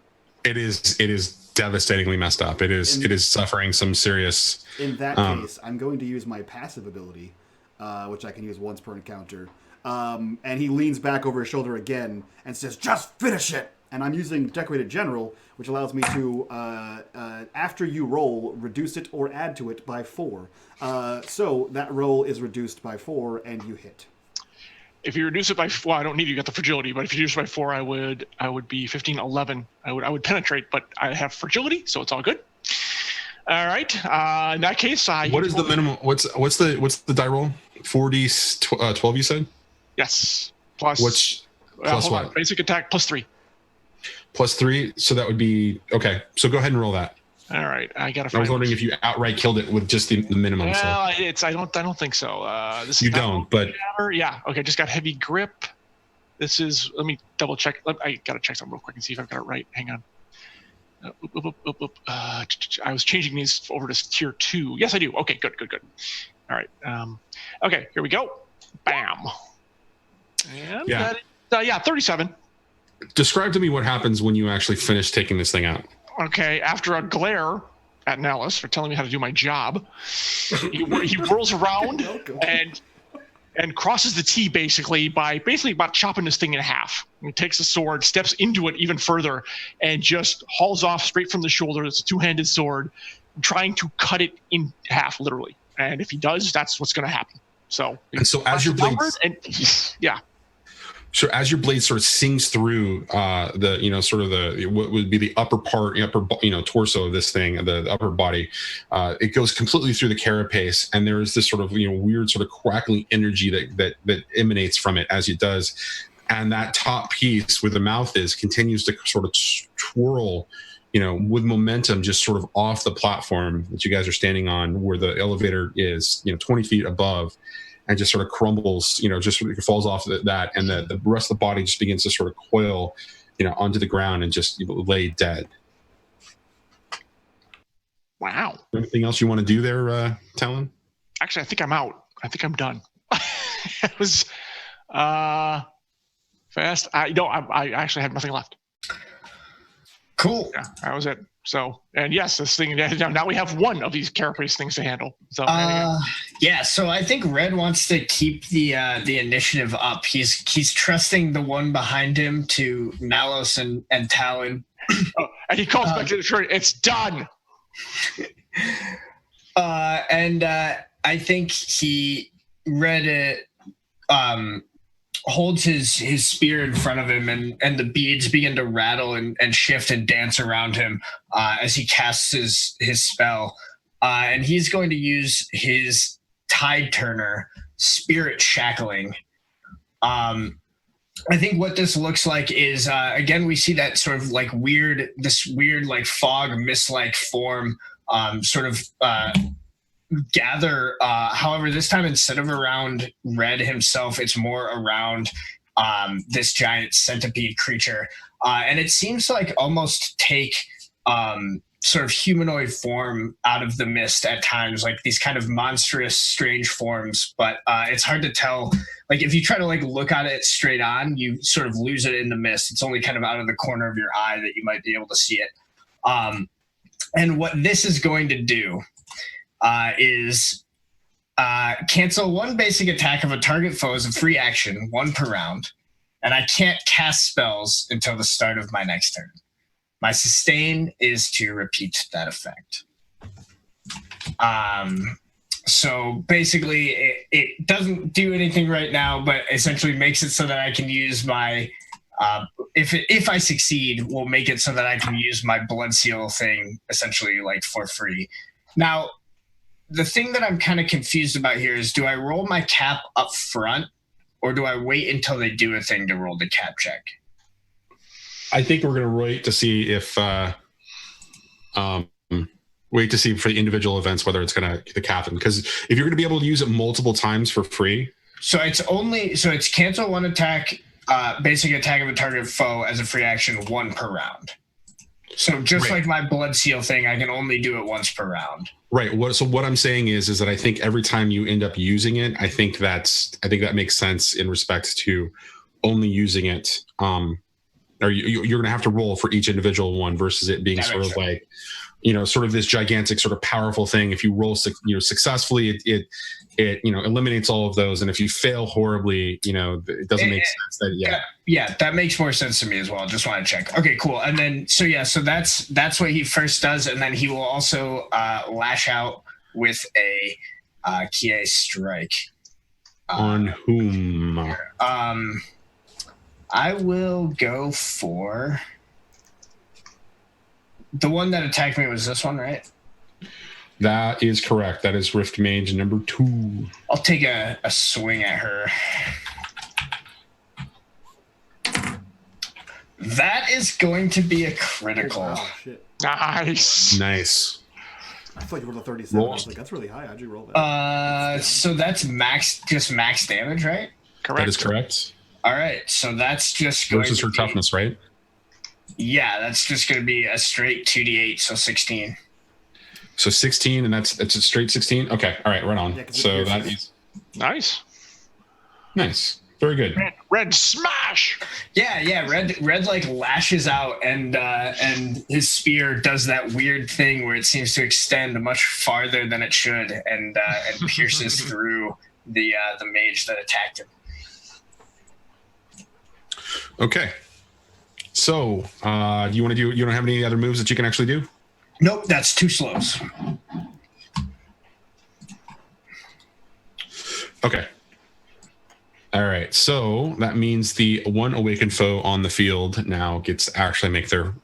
It is devastatingly messed up. It is suffering some serious. In that case, I'm going to use my passive ability, which I can use once per encounter. And he leans back over his shoulder again and says, "Just finish it!" And I'm using Decorated General, which allows me to, after you roll, reduce it or add to it by 4. So that roll is reduced by 4, and you hit. If you reduce it by 4, I don't need you get the fragility, but if you reduce it by 4, I would be 15, 11. I would penetrate, but I have fragility, so it's all good. All right. In that case, what is the minimum? What's the die roll? 4d 12. You said. Yes. Plus. Plus what? Basic attack plus 3. Plus 3. So that would be okay. So go ahead and roll that. All right. I was wondering if you outright killed it with just the minimum. Well, I don't think so. You don't, but yeah. Okay. Just got heavy grip. This is. Let me double check. I gotta check something real quick and see if I've got it right. Hang on. I was changing these over to tier 2. Yes, I do. Okay. Good. All right. Okay. Here we go. Bam. And yeah. 37. Describe to me what happens when you actually finish taking this thing out. Okay, after a glare at Nellis for telling me how to do my job, he whirls around and crosses the T basically about chopping this thing in half. He takes the sword, steps into it even further, and just hauls off straight from the shoulder. It's a 2-handed sword, trying to cut it in half, literally. And if he does, that's what's going to happen. So as your blade, yeah. So as your blade sort of sings through what would be the upper torso of this thing, the upper body, it goes completely through the carapace, and there is this sort of weird sort of crackling energy that emanates from it as it does, and that top piece where the mouth continues to sort of twirl, with momentum just sort of off the platform that you guys are standing on, where the elevator is, 20 feet above. And just sort of crumbles, just falls off that, and the rest of the body just begins to sort of coil, onto the ground and just lay dead. Wow. Anything else you want to do there, Talon? Actually, I think I'm out. I think I'm done. It was fast. I actually have nothing left. Cool. Yeah, that was it. So, and yes, this thing, now we have one of these carapace things to handle. So, yeah, so I think Red wants to keep the initiative up. He's trusting the one behind him to Nalos and Talon. And he calls back to the train. It's done. And I think Red holds his spear in front of him, and the beads begin to rattle and shift and dance around him as he casts his spell. And he's going to use his Tide Turner Spirit Shackling. I think what this looks like is, again, we see that sort of weird like fog mist-like form sort of gather. However, this time, instead of around Red himself, it's more around this giant centipede creature. And it seems like almost take sort of humanoid form out of the mist at times, like these kind of monstrous, strange forms. But it's hard to tell. Like if you try to look at it straight on, you sort of lose it in the mist. It's only kind of out of the corner of your eye that you might be able to see it. And what this is going to do is cancel one basic attack of a target foe as a free action, 1 per round, and I can't cast spells until the start of my next turn. My sustain is to repeat that effect. So basically, it doesn't do anything right now, but essentially makes it so that I can use my if I succeed, we'll make it so that I can use my blood seal thing essentially for free. Now, the thing that I'm kind of confused about here is, do I roll my cap up front, or do I wait until they do a thing to roll the cap check? I think we're going to wait to see if wait to see for the individual events whether it's going to the cap, because if you're going to be able to use it multiple times for free, so it's cancel one attack, basic attack of a target foe as a free action, 1 per round. So just like my blood seal thing, I can only do it once per round. Right. What I'm saying is that I think every time you end up using it, I think that makes sense in respect to only using it. Or you're going to have to roll for each individual one versus it being sort of like, sort of this gigantic sort of powerful thing. If you roll successfully, it eliminates all of those. And if you fail horribly, it doesn't make sense that, Yeah, that makes more sense to me as well. Just want to check. Okay, cool. And then, so that's what he first does. And then he will also lash out with a Kie strike. On whom? I will go for the one that attacked me. Was this one, right? That is correct. That is Rift Mage number 2. I'll take a swing at her. That is going to be a critical. Oh, shit. Nice. I feel like you rolled a 37. I was like, that's really high. How'd you roll that? So that's max damage, right? Correct. That is correct. All right, so that's just going versus to her toughness, right? Yeah, that's just going to be a straight 2d8, so 16. So 16, and that's a straight 16. Okay, all right, right on. Yeah, so that is nice, very good. Red smash. Yeah. Red lashes out, and his spear does that weird thing where it seems to extend much farther than it should, and pierces through the mage that attacked him. Okay. So, do you want to do? You don't have any other moves that you can actually do? Nope, that's 2 slows. Okay. All right. So that means the one awakened foe on the field now gets to actually make their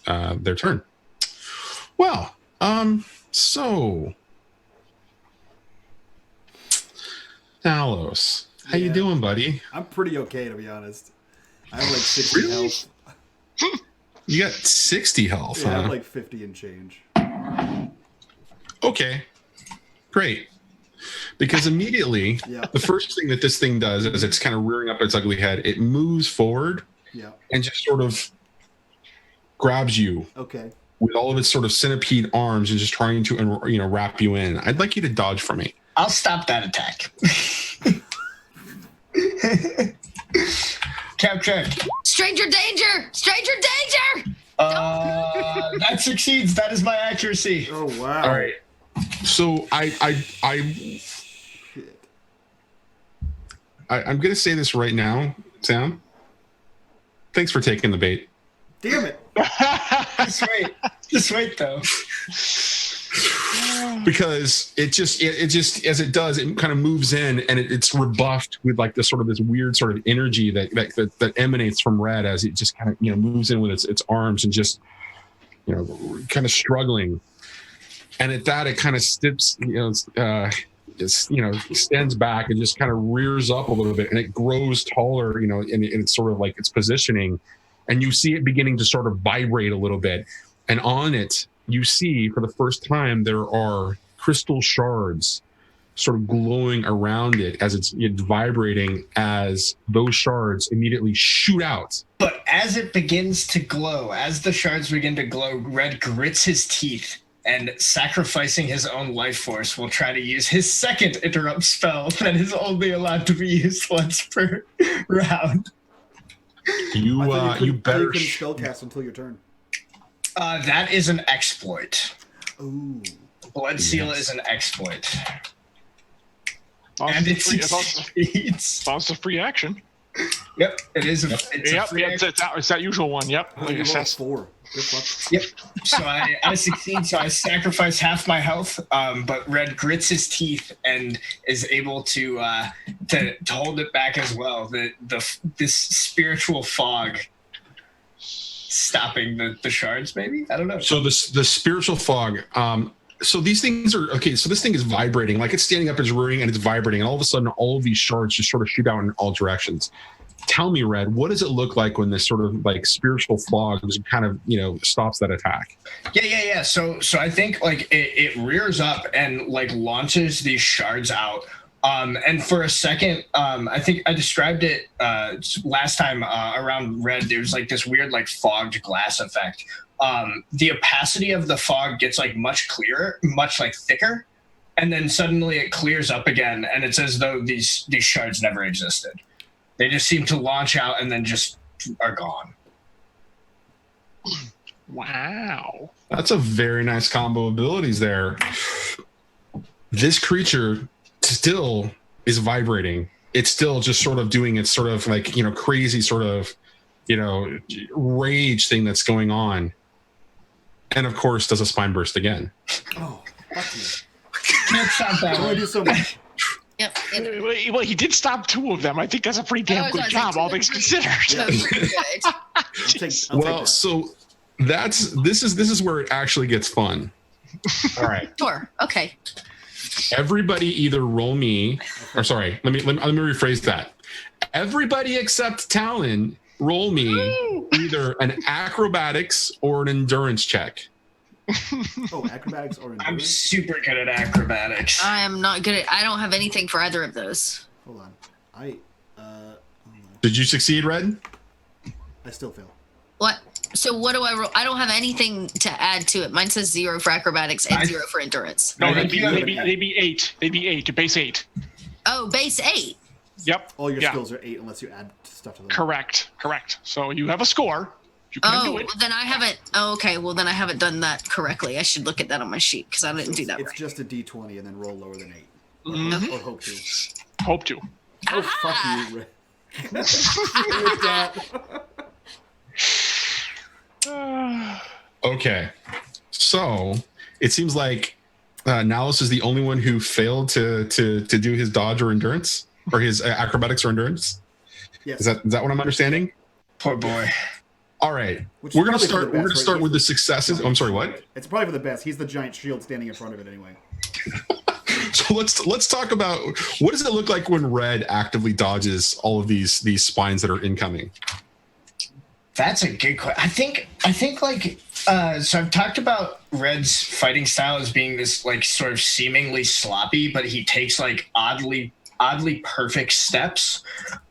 turn. Well, so Talos, how you doing, buddy? I'm pretty okay, to be honest. I have 60 health. You got 60 health, Yeah, huh? I have 50 and change. Okay, great. Because immediately, the first thing that this thing does is it's kind of rearing up its ugly head. It moves forward and just sort of grabs you. Okay. With all of its sort of centipede arms and just trying to, wrap you in. I'd like you to dodge for me. I'll stop that attack. Capture. Stranger danger! Stranger danger! That succeeds. That is my accuracy. Oh wow. All right. So I'm gonna say this right now, Sam. Thanks for taking the bait. Damn it. Just wait though. Because it just as it does, it kind of moves in and it's rebuffed with like this weird sort of energy that emanates from Red as it just kind of moves in with its arms and just kind of struggling. And at that, it kind of steps, extends back and just kind of rears up a little bit, and it grows taller, and it's sort of like its positioning, and you see it beginning to sort of vibrate a little bit, and on it, you see for the first time there are crystal shards sort of glowing around it as it's vibrating, as those shards immediately shoot out. But as it begins to glow, as the shards begin to glow, Red grits his teeth and, sacrificing his own life force, will try to use his second interrupt spell that is only allowed to be used once per round. You better couldn't spellcast until your turn. That is an exploit. Ooh. Blood Seal is an exploit. Also And it free, succeeds. it's also free action. Yep, it is. It's a free action. It's that usual one. Yep. Oh, you rolled 4. Good fuck. Yep. So I succeed. So I sacrifice half my health. But Red grits his teeth and is able to hold it back as well. This spiritual fog stopping the shards. Maybe, I don't know. So the spiritual fog. So these things are okay. So this thing is vibrating, like it's standing up, it's rearing, and it's vibrating, and all of a sudden, all of these shards just sort of shoot out in all directions. Tell me, Red, what does it look like when this sort of like spiritual fog just kind of stops that attack? Yeah. So I think like it rears up and like launches these shards out. And for a second, I think I described it last time around Red. There's like this weird like fogged glass effect. The opacity of the fog gets like much clearer, much like thicker, and then suddenly it clears up again, and it's as though these shards never existed. They just seem to launch out and then just are gone. Wow. That's a very nice combo of abilities there. This creature still is vibrating. It's still just sort of doing its sort of like, crazy sort of, rage thing that's going on. And of course, does a spine burst again. Oh, fuck you. Can't stop that. Why do so much? Yep. Well, he did stop 2 of them. I think that's a pretty damn good job, all things considered. Yeah. I'll take that. So this is where it actually gets fun. All right. Sure. Okay. Everybody either roll me, or sorry, let me rephrase that. Everybody except Talon roll me either an acrobatics or an endurance check. Oh, acrobatics or endurance? I'm super good at acrobatics. I am not good at. I don't have anything for either of those. Hold on. Did you succeed, Red? I still fail. What? So what do I roll? I don't have anything to add to it. Mine says 0 for acrobatics and 0 for endurance. No, I they'd think be 8. They'd be 8. Base 8. Oh, base 8. Yep. All your skills are 8 unless you add stuff to them. Correct. So you have a score. You can do Oh, it. well, then I haven't. Oh, okay. Well, then I haven't done that correctly. I should look at that on my sheet because I didn't do that It's right. just a D20 and then roll lower than 8. Mhm. Or hope to. Hope to. Oh, fuck you, Red. With that. Okay. So it seems like Nalus is the only one who failed to do his dodge or endurance, or his acrobatics or endurance. Yes. Is that what I'm understanding? Poor boy. All right. Which We're is gonna probably for start. the We're gonna best, start right? with the successes. Oh, I'm sorry. What? It's probably for the best. He's the giant shield standing in front of it anyway. So let's talk about what does it look like when Red actively dodges all of these spines that are incoming. That's a good question. I think like so I've talked about Red's fighting style as being this like sort of seemingly sloppy, but he takes like oddly oddly perfect steps.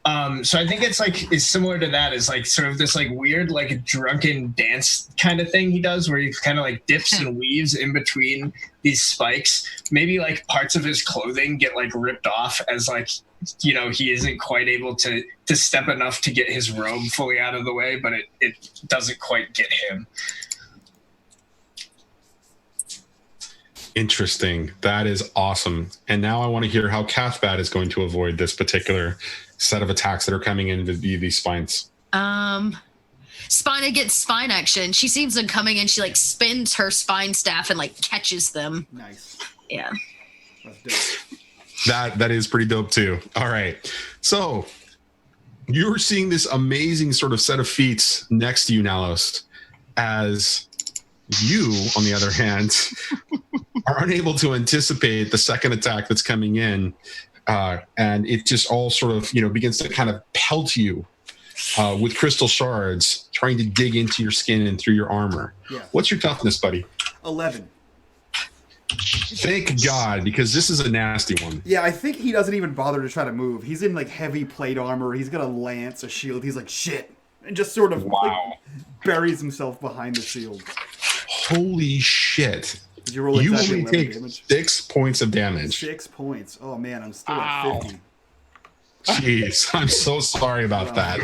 So I think it's similar to that, is like sort of this like weird like drunken dance kind of thing he does, where he kind of like dips and weaves in between these spikes. Maybe like parts of his clothing get like ripped off as like, you know, he isn't quite able to step enough to get his robe fully out of the way, but it doesn't quite get him. Interesting. That is awesome. And now I want to hear how Cathbad is going to avoid this particular set of attacks that are coming in these spines. Spina gets spine action. She sees them coming and she like spins her spine staff and like catches them. Nice. Yeah. That's dope. That is pretty dope too. All right. So you're seeing this amazing sort of set of feats next to you, Nalos, as you, on the other hand, are unable to anticipate the second attack that's coming in, and it just all sort of, you know, begins to kind of pelt you with crystal shards, trying to dig into your skin and through your armor. Yeah. What's your toughness, buddy? 11. Thank God, because this is a nasty one. Yeah, I think he doesn't even bother to try to move. He's in like heavy plate armor. He's got a lance, a shield. He's like, shit. And just sort of like, buries himself behind the shield. Holy shit. Did you roll You exactly only 11 take damage? 6 points of damage. 6 points. Oh man, I'm still at 50. Jeez, I'm so sorry about that.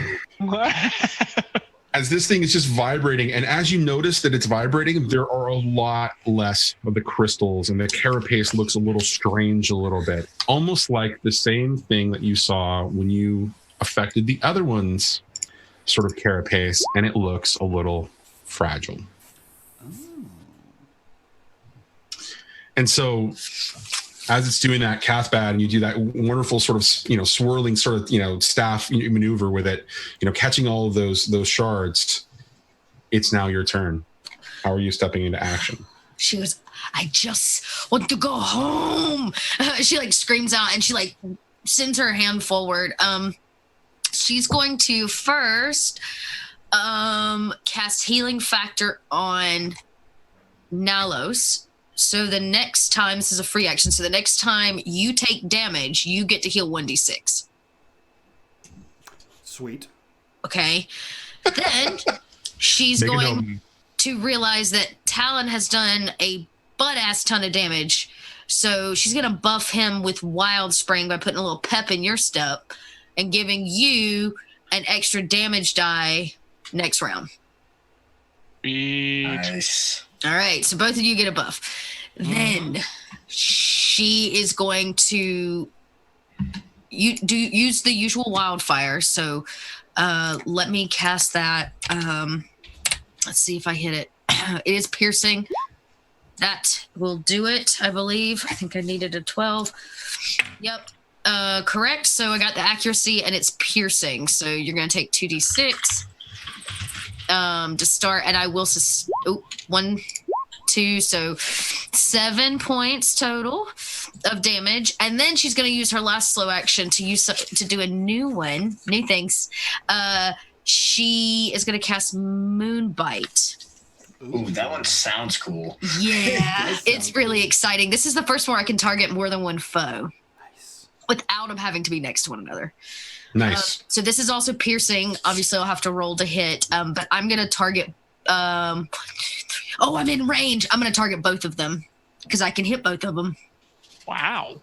As this thing is just vibrating, and as you notice that it's vibrating, there are a lot less of the crystals, and the carapace looks a little strange a little bit. Almost like the same thing that you saw when you affected the other one's sort of carapace, and it looks a little fragile. And so as it's doing that, Cathbad, and you do that wonderful sort of, you know, swirling sort of, you know, staff maneuver with it, you know, catching all of those shards, it's now your turn. How are you stepping into action? She goes, I just want to go home. She like screams out and she like sends her hand forward. She's going to first cast Healing Factor on Nalos. So the next time, this is a free action, so the next time you take damage, you get to heal 1d6. Sweet. Okay. Then she's going to realize that Talon has done a butt-ass ton of damage, so she's going to buff him with Wild Spring by putting a little pep in your step and giving you an extra damage die next round. Nice. All right, so both of you get a buff. Then she is going to use the usual wildfire. So let me cast that. Let's see if I hit it. It is piercing. That will do it, I believe. I think I needed a 12. Yep. Correct. So I got the accuracy, and it's piercing. So you're going to take 2d6 to start, and I will 1, 2, so 7 points total of damage. And then she's going to use her last slow action to do a new things. She is going to cast Moonbite. Ooh, that one sounds cool. Yeah, it's really exciting. This is the first one I can target more than one foe. Nice. Without them having to be next to one another. Nice. So this is also piercing. Obviously, I'll have to roll to hit, but I'm going to target... I'm in range. I'm going to target both of them because I can hit both of them. Wow.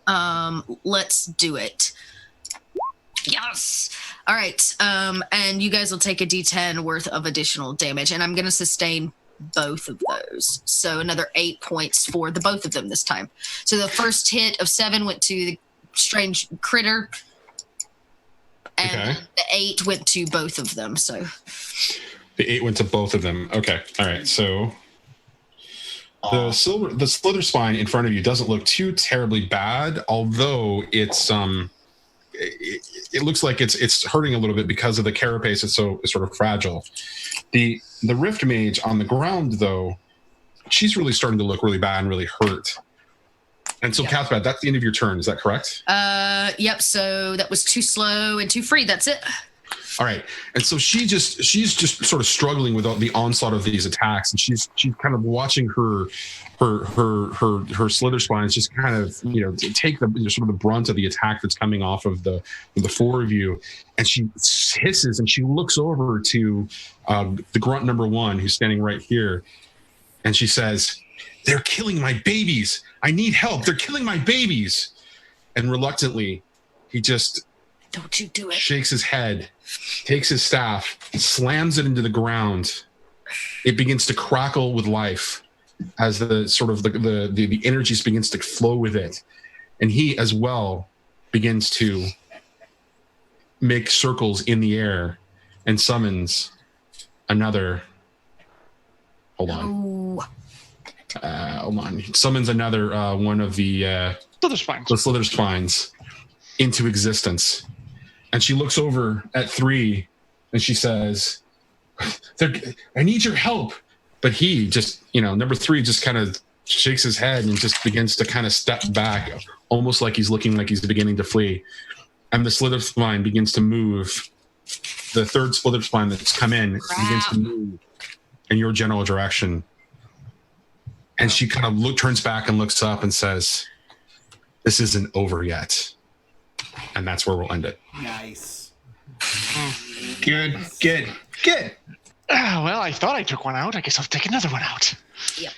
Let's do it. Yes. All right. And you guys will take a D10 worth of additional damage, and I'm going to sustain both of those. So another 8 points for the both of them this time. So the first hit of 7 went to the strange critter, and the 8 went to both of them. So the 8 went to both of them. Okay. All right. So the slither spine in front of you doesn't look too terribly bad, although it's it looks like it's hurting a little bit because of the carapace. It's sort of fragile. The Rift Mage on the ground, though, she's really starting to look really bad and really hurt. And so, Cathbad, that's the end of your turn. Is that correct? Yep. So that was too slow and too free. That's it. All right, and so she's just sort of struggling with the onslaught of these attacks, and she's kind of watching her slither spines just kind of take the sort of the brunt of the attack that's coming off of the four of you, and she hisses and she looks over to the grunt number one who's standing right here, and she says, "They're killing my babies. I need help. They're killing my babies." And reluctantly, he just don't you do it. Shakes his head, takes his staff, slams it into the ground. It begins to crackle with life as the sort of the energy begins to flow with it. And he as well begins to make circles in the air and summons another. Hold on. Summons another one of the slither spines into existence. And she looks over at 3 and she says, "I need your help." But he just, number 3 just kind of shakes his head and just begins to kind of step back, almost like he's looking like he's beginning to flee. And the slither spine begins to move. The third slither spine that's come in begins to move in your general direction. And she kind of turns back and looks up and says, "This isn't over yet." And that's where we'll end it. Nice. Good. Well, I thought I took one out. I guess I'll take another one out. Yep.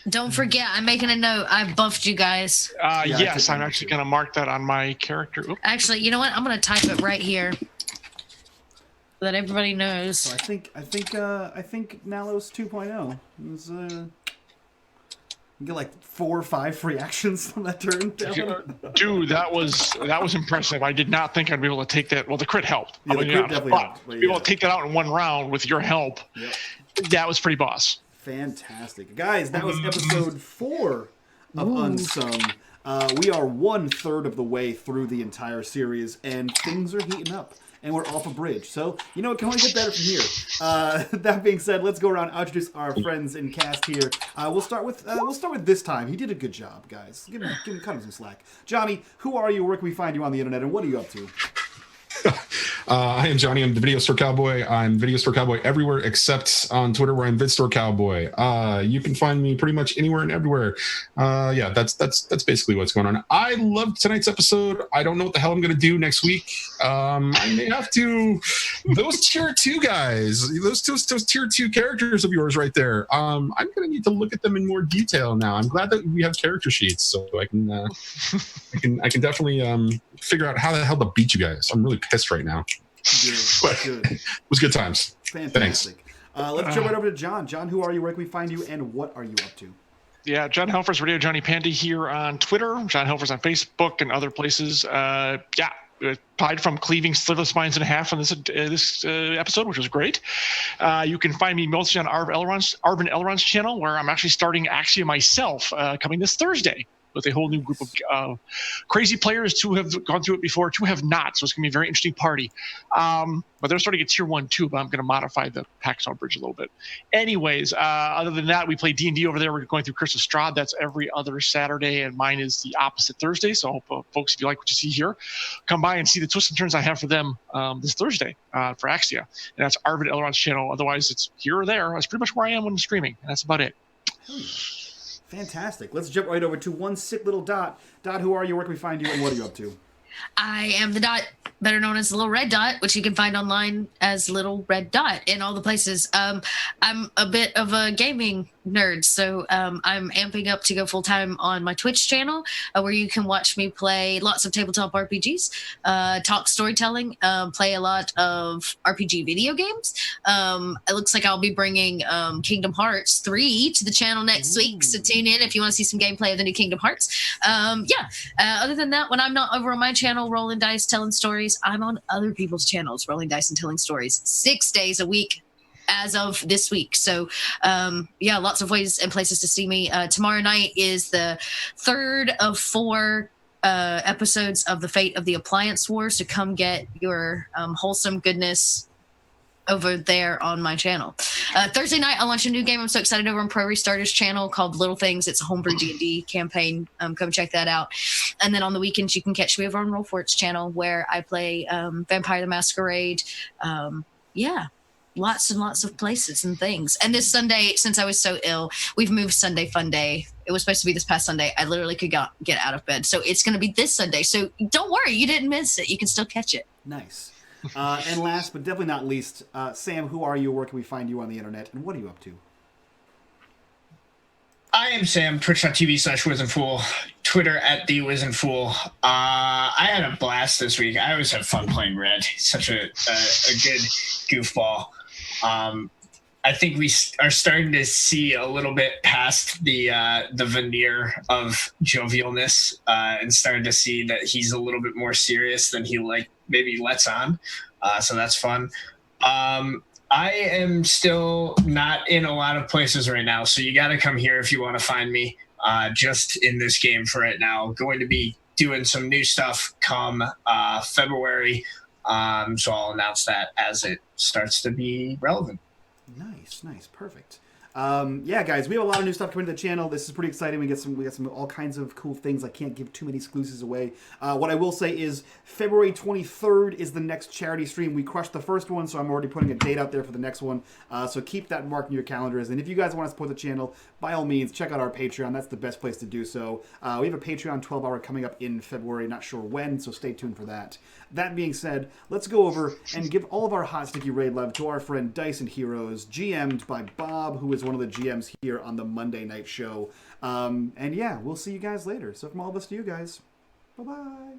Don't forget, I'm making a note. I've buffed you guys. Yes, I'm actually going to mark that on my character. Oops. Actually, you know what? I'm going to type it right here so that everybody knows. So I think Nalos 2.0 is you get like 4 or 5 free actions on that turn. Dude, that was impressive. I did not think I'd be able to take that. Well, the crit helped. Yeah, the crit definitely helped. To be able to take that out in one round with your help, that was pretty boss. Fantastic. Guys, that was episode 4 of Unsung. We are 1/3 of the way through the entire series, and things are heating up. And we're off a bridge. So, it can only get better from here. That being said, let's go around and introduce our friends in cast here. We'll start with this time. He did a good job, guys. Give him cut him some slack. Johnny, who are you? Where can we find you on the internet? And what are you up to? I am Johnny. I'm the Video Store Cowboy. I'm Video Store Cowboy everywhere except on Twitter, where I'm VidStore Cowboy. You can find me pretty much anywhere and everywhere. That's basically what's going on. I loved tonight's episode. I don't know what the hell I'm going to do next week. I may have to. Those tier 2 guys, those tier 2 characters of yours right there. I'm going to need to look at them in more detail now. I'm glad that we have character sheets, so I can definitely figure out how the hell to beat you guys. I'm really pissed right now. Good. It was good times. Fantastic. Thanks. Let's jump right over to John. John, who are you? Where can we find you? And what are you up to? Yeah, John Helfers, Radio Johnny Pandy here on Twitter. John Helfers on Facebook and other places. Aside from cleaving slither spines in half on this episode, which was great. You can find me mostly on Arvin Elrond's channel, where I'm actually starting Axia myself coming this Thursday, with a whole new group of crazy players. 2 have gone through it before, 2 have not, so it's going to be a very interesting party. But they're starting at tier 1 too, but I'm going to modify the Paxton Bridge a little bit. Anyways, other than that, we play D&D over there. We're going through Curse of Strahd. That's every other Saturday, and mine is the opposite Thursday. So I hope, folks, if you like what you see here, come by and see the twists and turns I have for them this Thursday for Axia. And that's Arvid Elrond's channel. Otherwise, it's here or there. That's pretty much where I am when I'm streaming, and that's about it. Fantastic. Let's jump right over to one sick little Dot. Dot, who are you? Where can we find you? And what are you up to? I am the Dot, better known as the Little Red Dot, which you can find online as Little Red Dot in all the places. I'm a bit of a gaming nerd, so I'm amping up to go full-time on my Twitch channel, where you can watch me play lots of tabletop RPGs, talk storytelling, play a lot of RPG video games. It looks like I'll be bringing Kingdom Hearts 3 to the channel next week, so tune in if you want to see some gameplay of the new Kingdom Hearts. Other than that, when I'm not over on my channel rolling dice telling stories, I'm on other people's channels rolling dice and telling stories 6 days a week as of this week. So lots of ways and places to see me. Tomorrow night is the 3rd of 4 episodes of The Fate of the Appliance Wars, so come get your wholesome goodness over there on my channel. Thursday night, I'll launch a new game I'm so excited over on Pro Restarter's channel called Little Things. It's a homebrew D&D campaign. Come check that out. And then on the weekends, you can catch me over on Roll4's channel where I play Vampire the Masquerade. Lots and lots of places and things. And this Sunday, since I was so ill, we've moved Sunday Fun Day. It was supposed to be this past Sunday. I literally could get out of bed. So it's going to be this Sunday. So don't worry, you didn't miss it. You can still catch it. Nice. And last but definitely not least, Sam, who are you? Where can we find you on the internet? And what are you up to? I am Sam, twitch.tv/WizenFool, Twitter @TheWizenFool. I had a blast this week. I always have fun playing Red. He's such a good goofball. I think we are starting to see a little bit past the veneer of jovialness and starting to see that he's a little bit more serious than he maybe lets on. So that's fun. I am still not in a lot of places right now, so you got to come here if you want to find me. Just in this game for right now. Going to be doing some new stuff come February. So I'll announce that as it starts to be relevant. Nice, perfect. Yeah, guys, we have a lot of new stuff coming to the channel. This is pretty exciting. We got some all kinds of cool things. I can't give too many exclusives away. What I will say is February 23rd is the next charity stream. We crushed the first one, so I'm already putting a date out there for the next one. So keep that marked in your calendars. And if you guys want to support the channel, by all means, check out our Patreon. That's the best place to do so. We have a Patreon 12-hour coming up in February. Not sure when, so stay tuned for that. That being said, let's go over and give all of our hot sticky raid love to our friend Dyson Heroes, GM'd by Bob, who is one of the GMs here on the Monday night show. And yeah, we'll see you guys later. So from all of us to you guys, bye-bye.